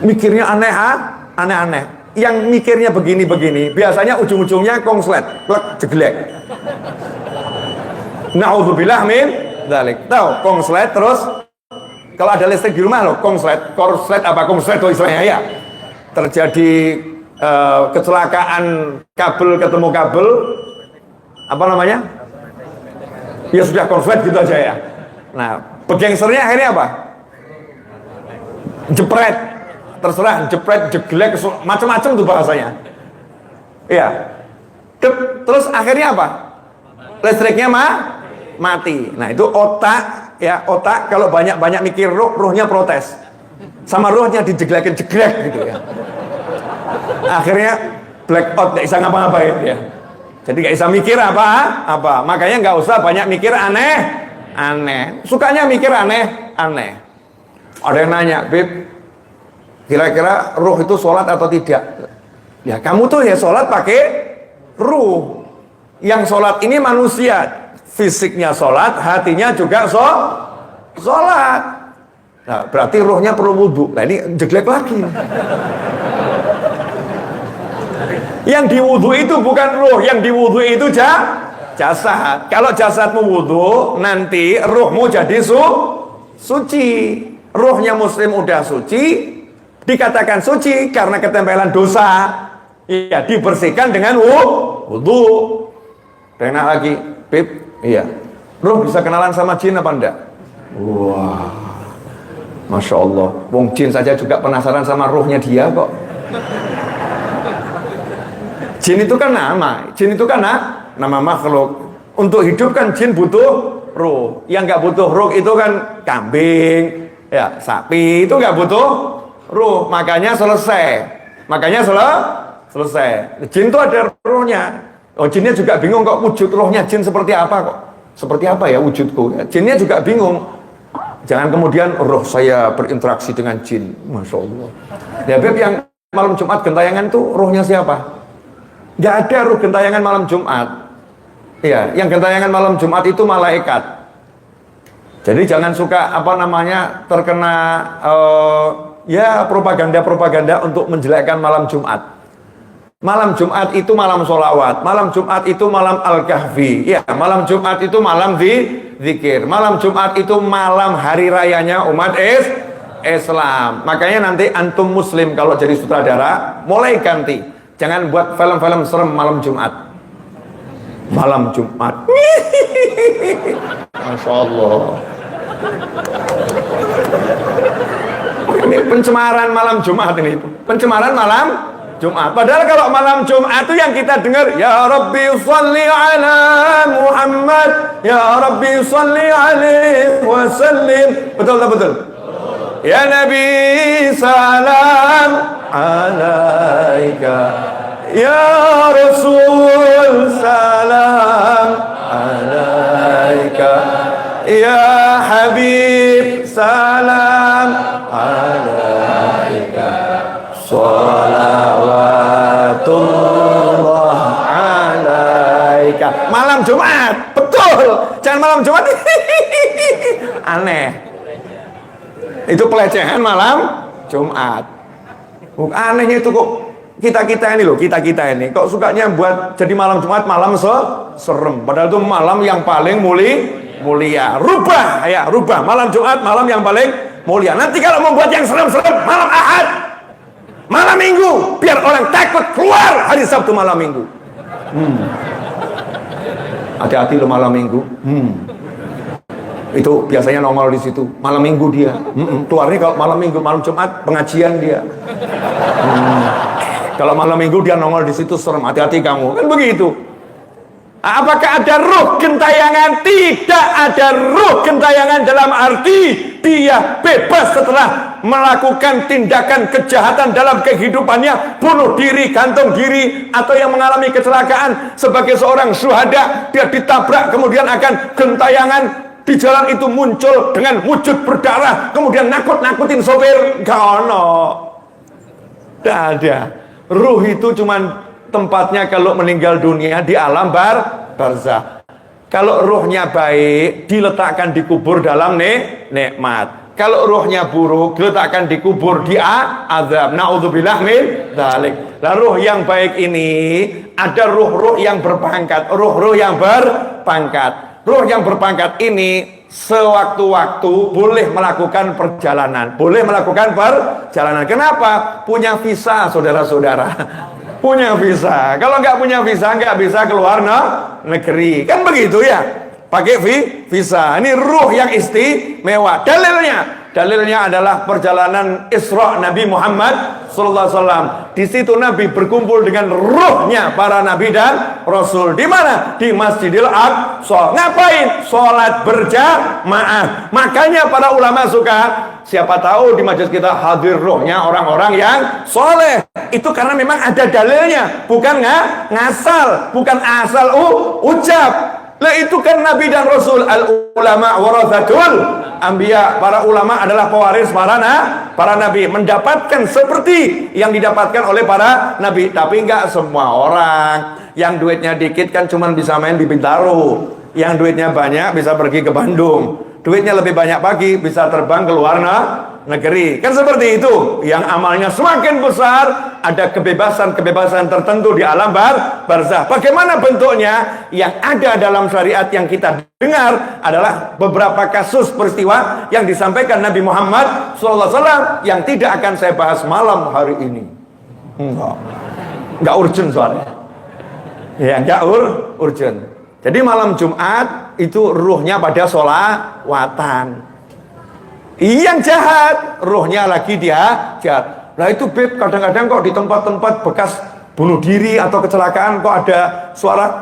Mikirnya aneh-aneh. Yang mikirnya begini-begini, biasanya ujung-ujungnya konslet, plek, jeglek. Na'udzubillah min dalik. Tahu konslet terus kalau ada listrik di rumah loh, konslet tuh istilahnya ya. Terjadi kecelakaan kabel ketemu kabel, apa namanya? Ya sudah konslet gitu aja ya. Nah, begengsernya akhirnya apa? Jepret, terserah jepret, jeglek, macam-macam tuh bahasanya. Iya. Terus akhirnya apa? Listriknya mati. Nah itu otak kalau banyak mikir ruhnya protes, sama ruhnya dijeglekin gitu ya. Akhirnya black out, nggak bisa ngapa-ngapain ya. Jadi nggak bisa mikir apa. Makanya nggak usah banyak mikir aneh. Sukanya mikir aneh. Ada yang nanya, Bib, kira-kira ruh itu sholat atau tidak? Ya kamu tuh ya sholat pakai ruh. Yang sholat ini manusia. Fisiknya sholat, hatinya juga sholat. Nah, berarti ruhnya perlu wudhu. Nah ini jeglek lagi. Yang diwudhu itu bukan ruh, yang diwudhu itu jasad. Kalau jasadmu wudhu, nanti ruhmu jadi suci. Ruhnya muslim udah suci, dikatakan suci karena ketempelan dosa. Ya dibersihkan dengan wudhu. Enak lagi, Bib. Iya, ruh bisa kenalan sama jin apa enggak? Wah, Masya Allah, wong jin saja juga penasaran sama ruhnya dia kok. Jin itu kan nama makhluk. Untuk hidup kan jin butuh ruh. Yang nggak butuh ruh itu kan kambing, ya sapi, itu nggak butuh ruh. Makanya selesai. Jin itu ada ruhnya. Oh, jinnya juga bingung kok wujud rohnya jin seperti apa kok. Seperti apa ya wujudku. Jinnya juga bingung. Jangan kemudian roh saya berinteraksi dengan jin. Masya Allah. Ya Beb, yang malam Jumat gentayangan tuh rohnya siapa? Nggak ada roh gentayangan malam Jumat. Ya, yang gentayangan malam Jumat itu malaikat. Jadi jangan suka terkena propaganda untuk menjelekkan malam Jumat. Malam Jumat itu malam sholawat, malam Jumat itu malam Al-Kahfi, ya, malam Jumat itu malam zikir, malam Jumat itu malam hari rayanya umat Islam. Makanya nanti antum muslim kalau jadi sutradara mulai ganti. Jangan buat film-film serem malam Jumat. Malam Jumat. Masya Allah. Ini pencemaran malam Jumat ini. Pencemaran malam Jumat. Padahal kalau malam Jumat itu yang kita dengar, ya Rabbi sholli ala Muhammad, ya Rabbi sholli alaihi wasallim. Betul tak betul? Ya Nabi salam alaika, ya Rasul salam alaika, ya Habib salam alaika, sholawatullah alaika. Malam Jumat, betul. Jangan malam Jumat. Aneh. Itu pelecehan malam Jumat. Anehnya itu kok kita-kita ini loh, kita-kita ini kok sukanya buat jadi malam Jumat malam serem. Padahal itu malam yang paling mulia. Rubah ya, rubah malam Jumat malam yang paling mulia. Nanti kalau membuat yang serem-serem malam Ahad, malam Minggu, biar orang takut keluar hari Sabtu malam Minggu. Hati-hati lo malam Minggu. Itu biasanya nongol di situ malam Minggu dia. Keluarnya kalau malam Minggu, malam Jumat pengajian dia. Kalau malam Minggu dia nongol di situ serem. Hati-hati kamu, kan begitu. Apakah ada ruh gentayangan? Tidak ada ruh gentayangan dalam arti dia bebas setelah melakukan tindakan kejahatan dalam kehidupannya, bunuh diri, gantung diri, atau yang mengalami kecelakaan sebagai seorang syuhada, dia ditabrak kemudian akan gentayangan di jalan itu muncul dengan wujud berdarah, kemudian nakut-nakutin sopir. Gak ono. Tidak ada. Ruh itu cuman tempatnya kalau meninggal dunia di alam barzah. Kalau ruhnya baik, diletakkan di kubur dalam nikmat. Kalau ruhnya buruk, diletakkan di kubur di azab. Na'udzubillah min dzalik. Lah ruh yang baik ini ada ruh-ruh yang berpangkat, ruh-ruh yang berpangkat. Ruh yang berpangkat ini sewaktu-waktu boleh melakukan perjalanan. Boleh melakukan perjalanan. Kenapa? Punya visa, saudara-saudara. Punya visa. Kalau nggak punya visa, nggak bisa keluar negeri. Kan begitu ya? Pakai visa. Ini ruh yang istimewa. Dalilnya adalah perjalanan Isra Nabi Muhammad sallallahu alaihi wasallam. Di situ Nabi berkumpul dengan ruhnya para nabi dan rasul. Di mana? Di Masjidil Aqsa. Ngapain? Salat berjamaah. Makanya para ulama suka, siapa tahu di majelis kita hadir ruhnya orang-orang yang soleh. Itu karena memang ada dalilnya, bukan ngasal, bukan asal ucap. Lah itu kan Nabi dan Rasul. Al ulama warathatul anbiya. Para ulama adalah pewaris para nabi, mendapatkan seperti yang didapatkan oleh para nabi. Tapi enggak semua orang. Yang duitnya dikit kan cuma bisa main di Bintaro. Yang duitnya banyak bisa pergi ke Bandung. Duitnya lebih banyak pagi bisa terbang ke luar negeri. Kan seperti itu. Yang amalnya semakin besar, ada kebebasan-kebebasan tertentu di alam barzah. Bagaimana bentuknya? Yang ada dalam syariat yang kita dengar adalah beberapa kasus peristiwa yang disampaikan Nabi Muhammad SAW yang tidak akan saya bahas malam hari ini. Enggak urgent soalnya. Ya, enggak urgent. Jadi malam Jumat itu ruhnya pada sholawatan. Yang jahat, ruhnya lagi dia jahat. Nah itu Beb, kadang-kadang kok di tempat-tempat bekas bunuh diri atau kecelakaan kok ada suara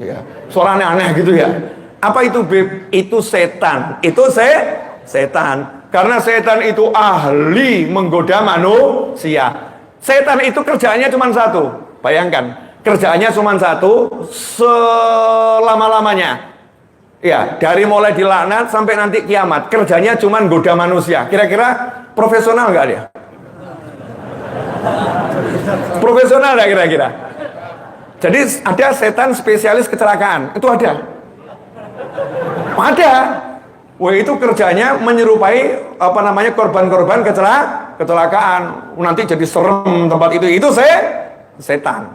ya, suara aneh-aneh gitu ya. Apa itu Beb? Itu setan. Itu setan. Karena setan itu ahli menggoda manusia. Setan itu kerjaannya cuma satu. Bayangkan, kerjaannya cuma satu selama-lamanya. Ya, dari mulai dilaknat sampai nanti kiamat, kerjanya cuma goda manusia. Kira-kira profesional nggak dia? Profesional nggak kira-kira? Jadi ada setan spesialis kecelakaan, itu ada. Ada. Wah, itu kerjanya menyerupai korban-korban kecelakaan. Nanti jadi serem tempat itu. Itu setan.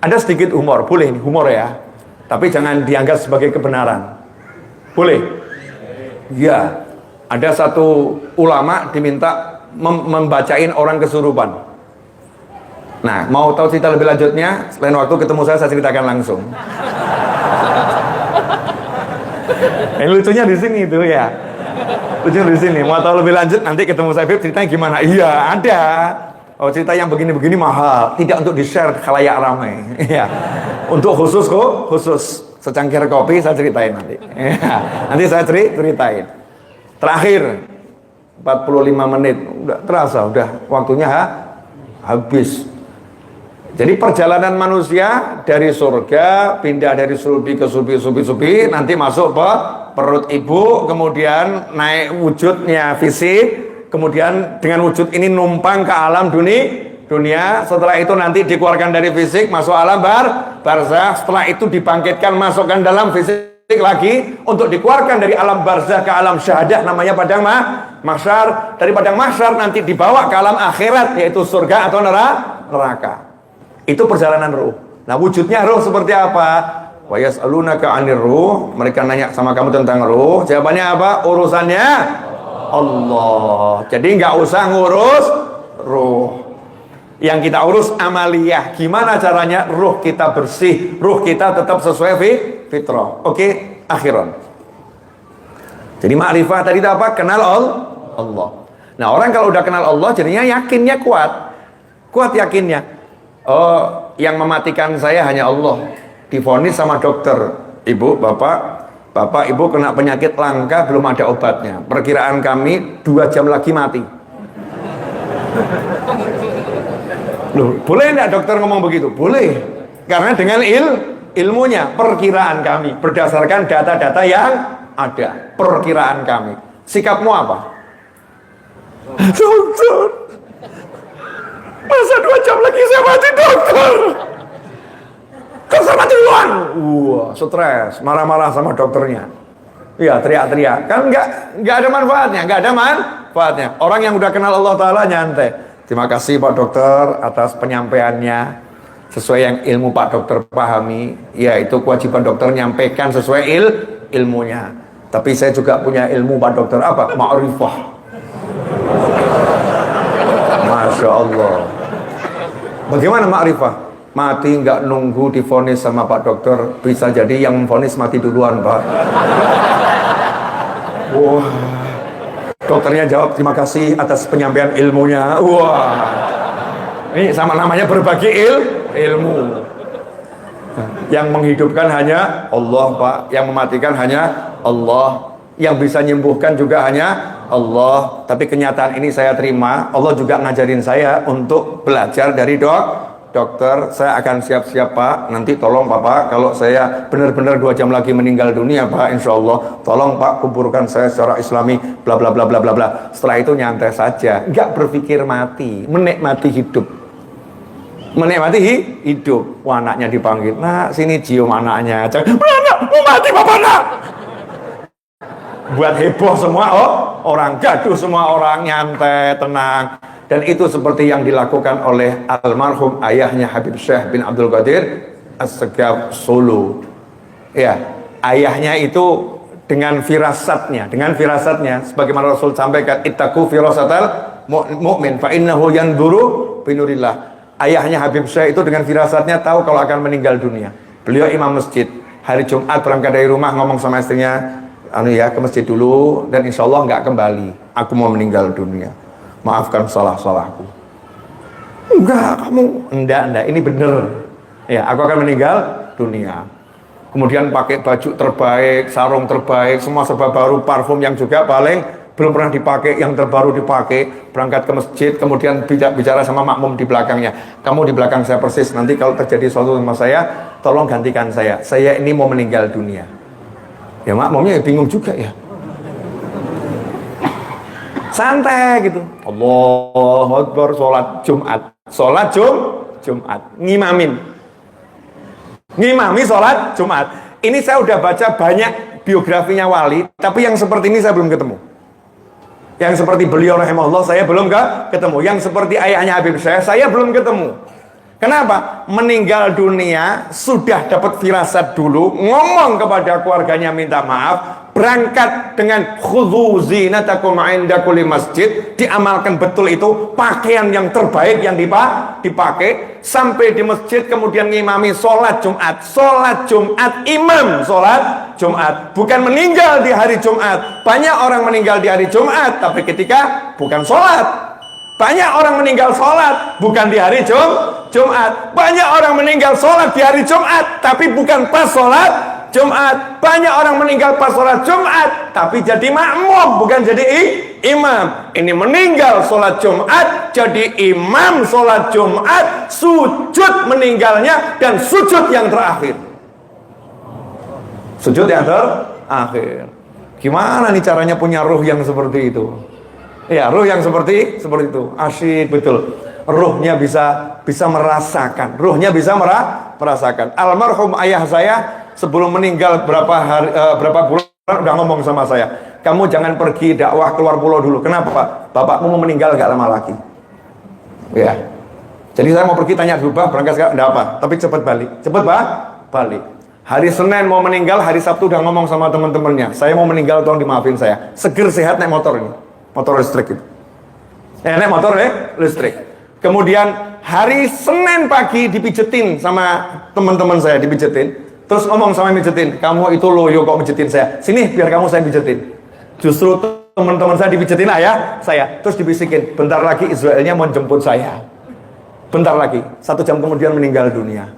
Ada sedikit humor, boleh ini humor ya. Tapi jangan dianggap sebagai kebenaran. Boleh? Ya. Ada satu ulama diminta membacain orang kesurupan. Nah, mau tahu cerita lebih lanjutnya? Selain waktu ketemu saya ceritakan langsung. Ini lucunya di sini itu ya. Lucunya di sini. Mau tahu lebih lanjut nanti ketemu saya, ceritanya gimana? Iya, ada. Oh, cerita yang begini-begini mahal, tidak untuk di-share khalayak ramai. Iya. Untuk khusus kok, khusus secangkir kopi saya ceritain nanti. Iya. Nanti saya ceritain. Terakhir 45 menit, udah terasa, udah waktunya habis. Jadi perjalanan manusia dari surga pindah dari sulbi ke sulbi, nanti masuk ke perut ibu, kemudian naik wujudnya fisik, kemudian dengan wujud ini numpang ke alam dunia. Setelah itu nanti dikeluarkan dari fisik masuk alam barzah. Setelah itu dibangkitkan masukkan dalam fisik lagi untuk dikeluarkan dari alam barzah ke alam syahadah, namanya padang mahsyar. Dari padang mahsyar nanti dibawa ke alam akhirat, yaitu surga atau neraka. Itu perjalanan ruh. Nah, wujudnya ruh seperti apa? Wa yas'alunaka 'anir ruh. Mereka nanya sama kamu tentang ruh. Jawabannya apa? Urusannya Allah. Jadi nggak usah ngurus ruh. Yang kita urus amaliyah. Gimana caranya ruh kita bersih, ruh kita tetap sesuai fitrah. Oke, akhiran. Jadi ma'rifah tadi itu apa? Kenal Allah. Nah, orang kalau udah kenal Allah jadinya yakinnya kuat. Kuat yakinnya. Oh, yang mematikan saya hanya Allah. Divonis sama dokter, ibu, bapak, ibu kena penyakit langka, belum ada obatnya. Perkiraan kami 2 jam lagi mati. Loh, boleh enggak dokter ngomong begitu? Boleh. Karena dengan ilmunya, perkiraan kami berdasarkan data-data yang ada. Perkiraan kami. Sikapmu apa? Dokter, masa 2 jam lagi saya mati, dokter? Kok saya mati duluan? Wah, stres, marah-marah sama dokternya. Iya, teriak-teriak. Kan nggak ada manfaatnya, Orang yang udah kenal Allah Ta'ala nyantai. Terima kasih Pak Dokter atas penyampaiannya. Sesuai yang ilmu Pak Dokter pahami. Ya, itu kewajiban dokter nyampaikan sesuai ilmunya. Tapi saya juga punya ilmu Pak Dokter. Apa? Ma'rifah. Masya Allah. Bagaimana ma'rifah? Mati nggak nunggu divonis sama Pak Dokter. Bisa jadi yang memvonis mati duluan, Pak. Wah. Dokternya jawab, terima kasih atas penyampaian ilmunya. Wah. Ini sama namanya berbagi ilmu. Yang menghidupkan hanya Allah, Pak. Yang mematikan hanya Allah. Yang bisa menyembuhkan juga hanya Allah. Tapi kenyataan ini saya terima. Allah juga ngajarin saya untuk belajar dari dokter. Saya akan siap-siap, Pak. Nanti tolong Bapak, kalau saya benar-benar 2 jam lagi meninggal dunia, Pak, insya Allah, tolong Pak kuburkan saya secara Islami, bla bla bla bla bla bla. Setelah itu nyantai saja, nggak berpikir mati, menikmati hidup. Wah, anaknya dipanggil, nah sini cium anaknya. Anak mau mati, Bapak, nak. Buat heboh semua, orang gaduh, semua orang nyantai, tenang. Dan itu seperti yang dilakukan oleh almarhum ayahnya Habib Syekh bin Abdul Qadir As-Segaf Solo. Ya, ayahnya itu dengan firasatnya, sebagaimana Rasul sampaikan, ittaqu firasatal mu'min fa innahu yanzuru binurillah. Ayahnya Habib Syekh itu dengan firasatnya tahu kalau akan meninggal dunia. Beliau imam masjid. Hari Jumat berangkat dari rumah ngomong sama istrinya, ke masjid dulu dan insya Allah nggak kembali. Aku mau meninggal dunia. Maafkan salah-salahku. Enggak, ini bener. Ya, aku akan meninggal dunia. Kemudian pakai baju terbaik, sarung terbaik, semua serba baru, parfum yang juga paling belum pernah dipakai, yang terbaru dipakai. Berangkat ke masjid, kemudian bicara sama makmum di belakangnya. Kamu di belakang saya persis. Nanti kalau terjadi sesuatu sama saya, tolong gantikan saya. Saya ini mau meninggal dunia. Ya makmumnya bingung juga ya. Santai gitu. Allahu Akbar, sholat Jumat. Ngimami sholat Jumat. Ini saya udah baca banyak biografinya wali, tapi yang seperti ini saya belum ketemu. Yang seperti beliau rahimahullah saya belum ketemu. Yang seperti ayahnya Habib saya belum ketemu. Kenapa? Meninggal dunia sudah dapat firasat dulu, ngomong kepada keluarganya minta maaf, berangkat dengan khudzu zinatakum 'inda kulli masjid, diamalkan betul itu, pakaian yang terbaik yang dipakai, sampai di masjid kemudian ngimami sholat Jumat, imam sholat Jumat, bukan meninggal di hari Jumat. Banyak orang meninggal di hari Jumat, tapi ketika bukan sholat. Banyak orang meninggal sholat bukan di hari Jumat. Banyak orang meninggal sholat di hari Jumat tapi bukan pas sholat Jumat. Banyak orang meninggal pas sholat Jumat tapi jadi makmum, bukan jadi imam. Ini meninggal sholat Jumat jadi imam sholat Jumat, sujud meninggalnya, dan sujud yang terakhir. Sujud yang terakhir. Gimana nih caranya punya ruh yang seperti itu? Ya, ruh yang seperti itu asyik betul. Ruhnya bisa merasakan. Ruhnya bisa merasakan. Almarhum ayah saya sebelum meninggal berapa bulan udah ngomong sama saya, kamu jangan pergi dakwah keluar pulau dulu. Kenapa? Bapakmu mau meninggal gak lama lagi. Ya. Jadi saya mau pergi tanya dulu, berangkat sekarang enggak apa, tapi cepat balik. Hari Senin mau meninggal, hari Sabtu udah ngomong sama teman-temannya, saya mau meninggal, tolong dimaafin saya. Seger sehat naik motor ini. Motor listrik itu. Naik motor listrik. Kemudian hari Senin pagi dipijetin sama teman-teman saya, dipijetin. Terus ngomong sama pijetin, kamu itu loyo kok pijetin saya. Sini biar kamu saya pijetin. Justru teman-teman saya dipijetin ayah saya. Terus dibisikin, bentar lagi Israelnya mau jemput saya. Bentar lagi, 1 jam kemudian meninggal dunia.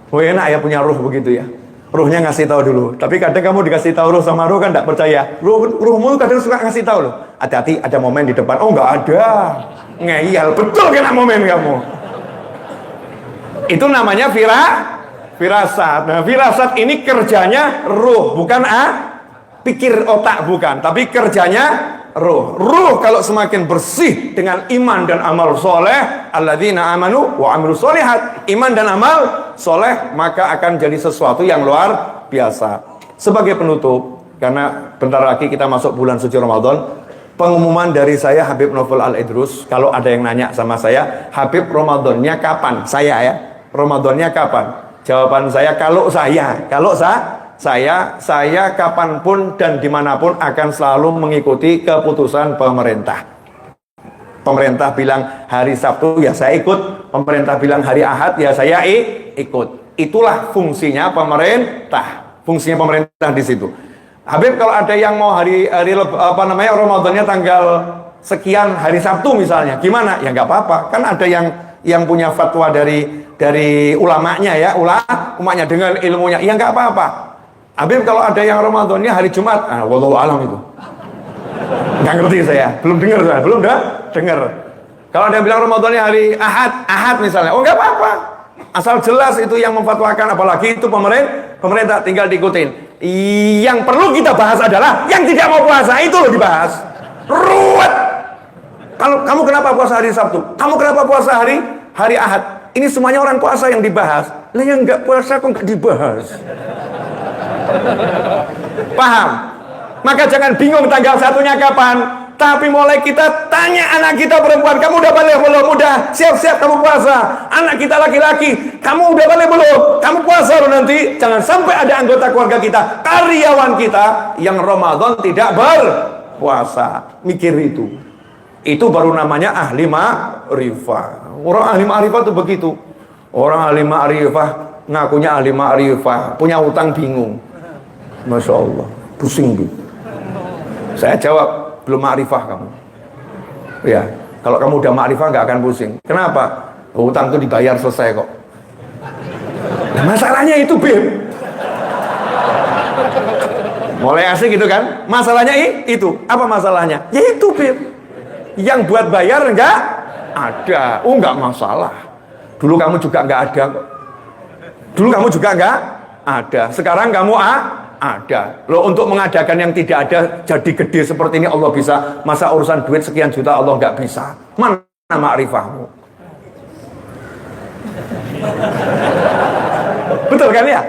Oh enak ya punya ruh begitu ya. Ruhnya ngasih tahu dulu. Tapi kadang kamu dikasih tahu ruh sama ruh kan tidak percaya. Ruhmu kadang suka ngasih tahu loh. Hati-hati ada momen di depan. Oh nggak ada. Ngeyel betul kena momen kamu. Itu namanya firasat. Nah, firasat ini kerjanya ruh, bukan pikir otak, bukan. Tapi kerjanya ruh. Ruh kalau semakin bersih dengan iman dan amal soleh, alladzina amanu wa amilu solihat, iman dan amal soleh, maka akan jadi sesuatu yang luar biasa. Sebagai penutup, karena bentar lagi kita masuk bulan suci Ramadan, pengumuman dari saya Habib Novel Al-Idrus. Kalau ada yang nanya sama saya, Habib Ramadannya kapan? Ramadannya kapan? Jawaban saya, saya kapanpun dan dimanapun akan selalu mengikuti keputusan pemerintah. Pemerintah bilang hari Sabtu, ya saya ikut. Pemerintah bilang hari Ahad, ya saya ikut. Itulah fungsinya pemerintah. Fungsinya pemerintah di situ. Habib, kalau ada yang mau hari Ramadannya tanggal sekian hari Sabtu misalnya, gimana? Ya nggak apa-apa. Kan ada yang punya fatwa dari ulamanya ya, ulamanya dengan ilmunya. Ya nggak apa-apa. Habib, kalau ada yang Ramadannya hari Jumat, wallahu alam itu. Nggak ngerti saya, belum dengar. Kalau ada yang bilang Ramadannya hari Ahad misalnya, oh nggak apa-apa. Asal jelas itu yang memfatwakan, apalagi itu pemerintah tinggal diikutin. Yang perlu kita bahas adalah yang tidak mau puasa itu loh dibahas. Ruwet. Kalau kamu kenapa puasa hari Sabtu? Kamu kenapa puasa hari Ahad? Ini semuanya orang puasa yang dibahas. Lah yang nggak puasa kok nggak dibahas? Paham? Maka jangan bingung tanggal satunya kapan. Tapi mulai kita tanya anak kita perempuan, kamu udah balik belum? Udah, siap-siap kamu puasa. Anak kita laki-laki, kamu udah balik belum? Kamu puasa loh nanti. Jangan sampai ada anggota keluarga kita, karyawan kita yang Ramadan tidak berpuasa. Mikir itu. Itu baru namanya ahli ma'rifah. Orang ahli ma'rifah itu begitu. Orang ahli ma'rifah ngakunya ahli ma'rifah, punya utang bingung. Masya Allah, pusing gitu. Saya jawab, belum ma'rifah kamu. Ya, kalau kamu udah ma'rifah nggak akan pusing. Kenapa? Utang itu dibayar selesai kok. Nah, masalahnya itu, Beb. Mulai asik gitu kan? Masalahnya itu. Apa masalahnya? Ya itu, Beb. Yang buat bayar nggak ada. Oh, nggak masalah. Dulu kamu juga nggak ada kok. Dulu kamu juga nggak ada. Sekarang kamu ada. Loh, untuk mengadakan yang tidak ada jadi gede seperti ini Allah bisa. Masa urusan duit sekian juta Allah nggak bisa? Mana ma'rifahmu? Betul kan ya?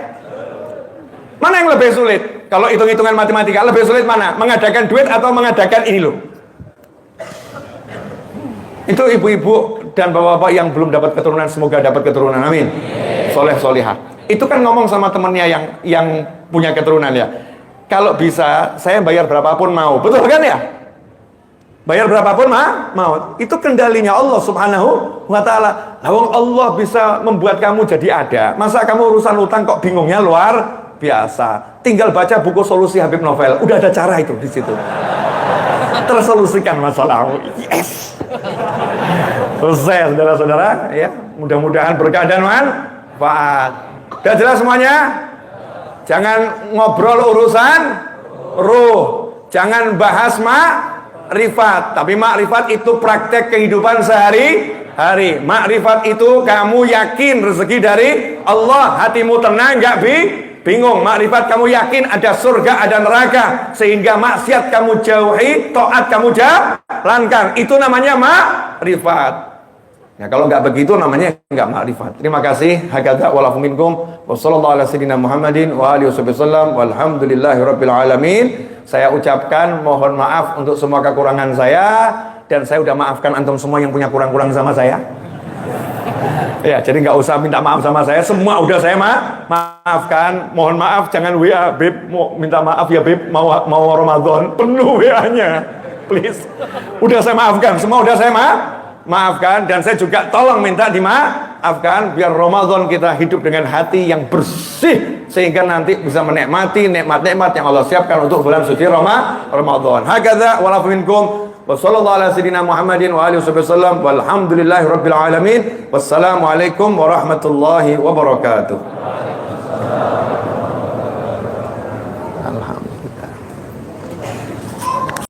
Mana yang lebih sulit? Kalau hitung-hitungan matematika lebih sulit mana? Mengadakan duit atau mengadakan ini loh? Itu ibu-ibu dan bapak-bapak yang belum dapat keturunan semoga dapat keturunan, amin. Soleh solihah. Itu kan ngomong sama temennya yang punya keturunan ya. Kalau bisa saya bayar berapapun mau, betul kan ya? Bayar berapapun mau. Itu kendalinya Allah Subhanahu wa Ta'ala. Lawang Allah bisa membuat kamu jadi ada. Masa kamu urusan utang kok bingungnya luar biasa. Tinggal baca buku Solusi Habib Novel. Udah ada cara itu di situ. Tersolusikan masalahmu. Yes. Selesai saudara-saudara ya. Mudah-mudahan berkah dan manfaat. Udah jelas semuanya? Jangan ngobrol urusan ruh. Jangan bahas makrifat. Tapi makrifat itu praktek kehidupan sehari-hari. Makrifat itu kamu yakin rezeki dari Allah, hatimu tenang, nggak bingung. Makrifat kamu yakin ada surga, ada neraka, sehingga maksiat kamu jauhi, taat kamu jalankan. Itu namanya makrifat. Ya, kalau nggak begitu namanya nggak makrifat. Terima kasih. Hakadza walakum minkum. Wassallallahu ala sayyidina Muhammadin wa alihi wasallam. Walhamdulillahirabbil alamin. Saya ucapkan mohon maaf untuk semua kekurangan saya, dan saya udah maafkan antum semua yang punya kurang-kurang sama saya. Ya, jadi nggak usah minta maaf sama saya, semua udah saya maafkan. Mohon maaf, jangan WA, Beb, mau minta maaf ya Beb, mau Ramadan, penuh WA-nya, please. Udah saya maafkan, semua udah saya maafkan, dan saya juga tolong minta dimaafkan biar Ramadan kita hidup dengan hati yang bersih, sehingga nanti bisa menikmati nikmat-nikmat yang Allah siapkan untuk bulan suci Ramadan. Hakadza wa minkum. Wassallallahu ala sayyidina Muhammadin wa alihi wasallam. Walhamdulillahirabbil alamin. Wassalamualaikum warahmatullahi wabarakatuh.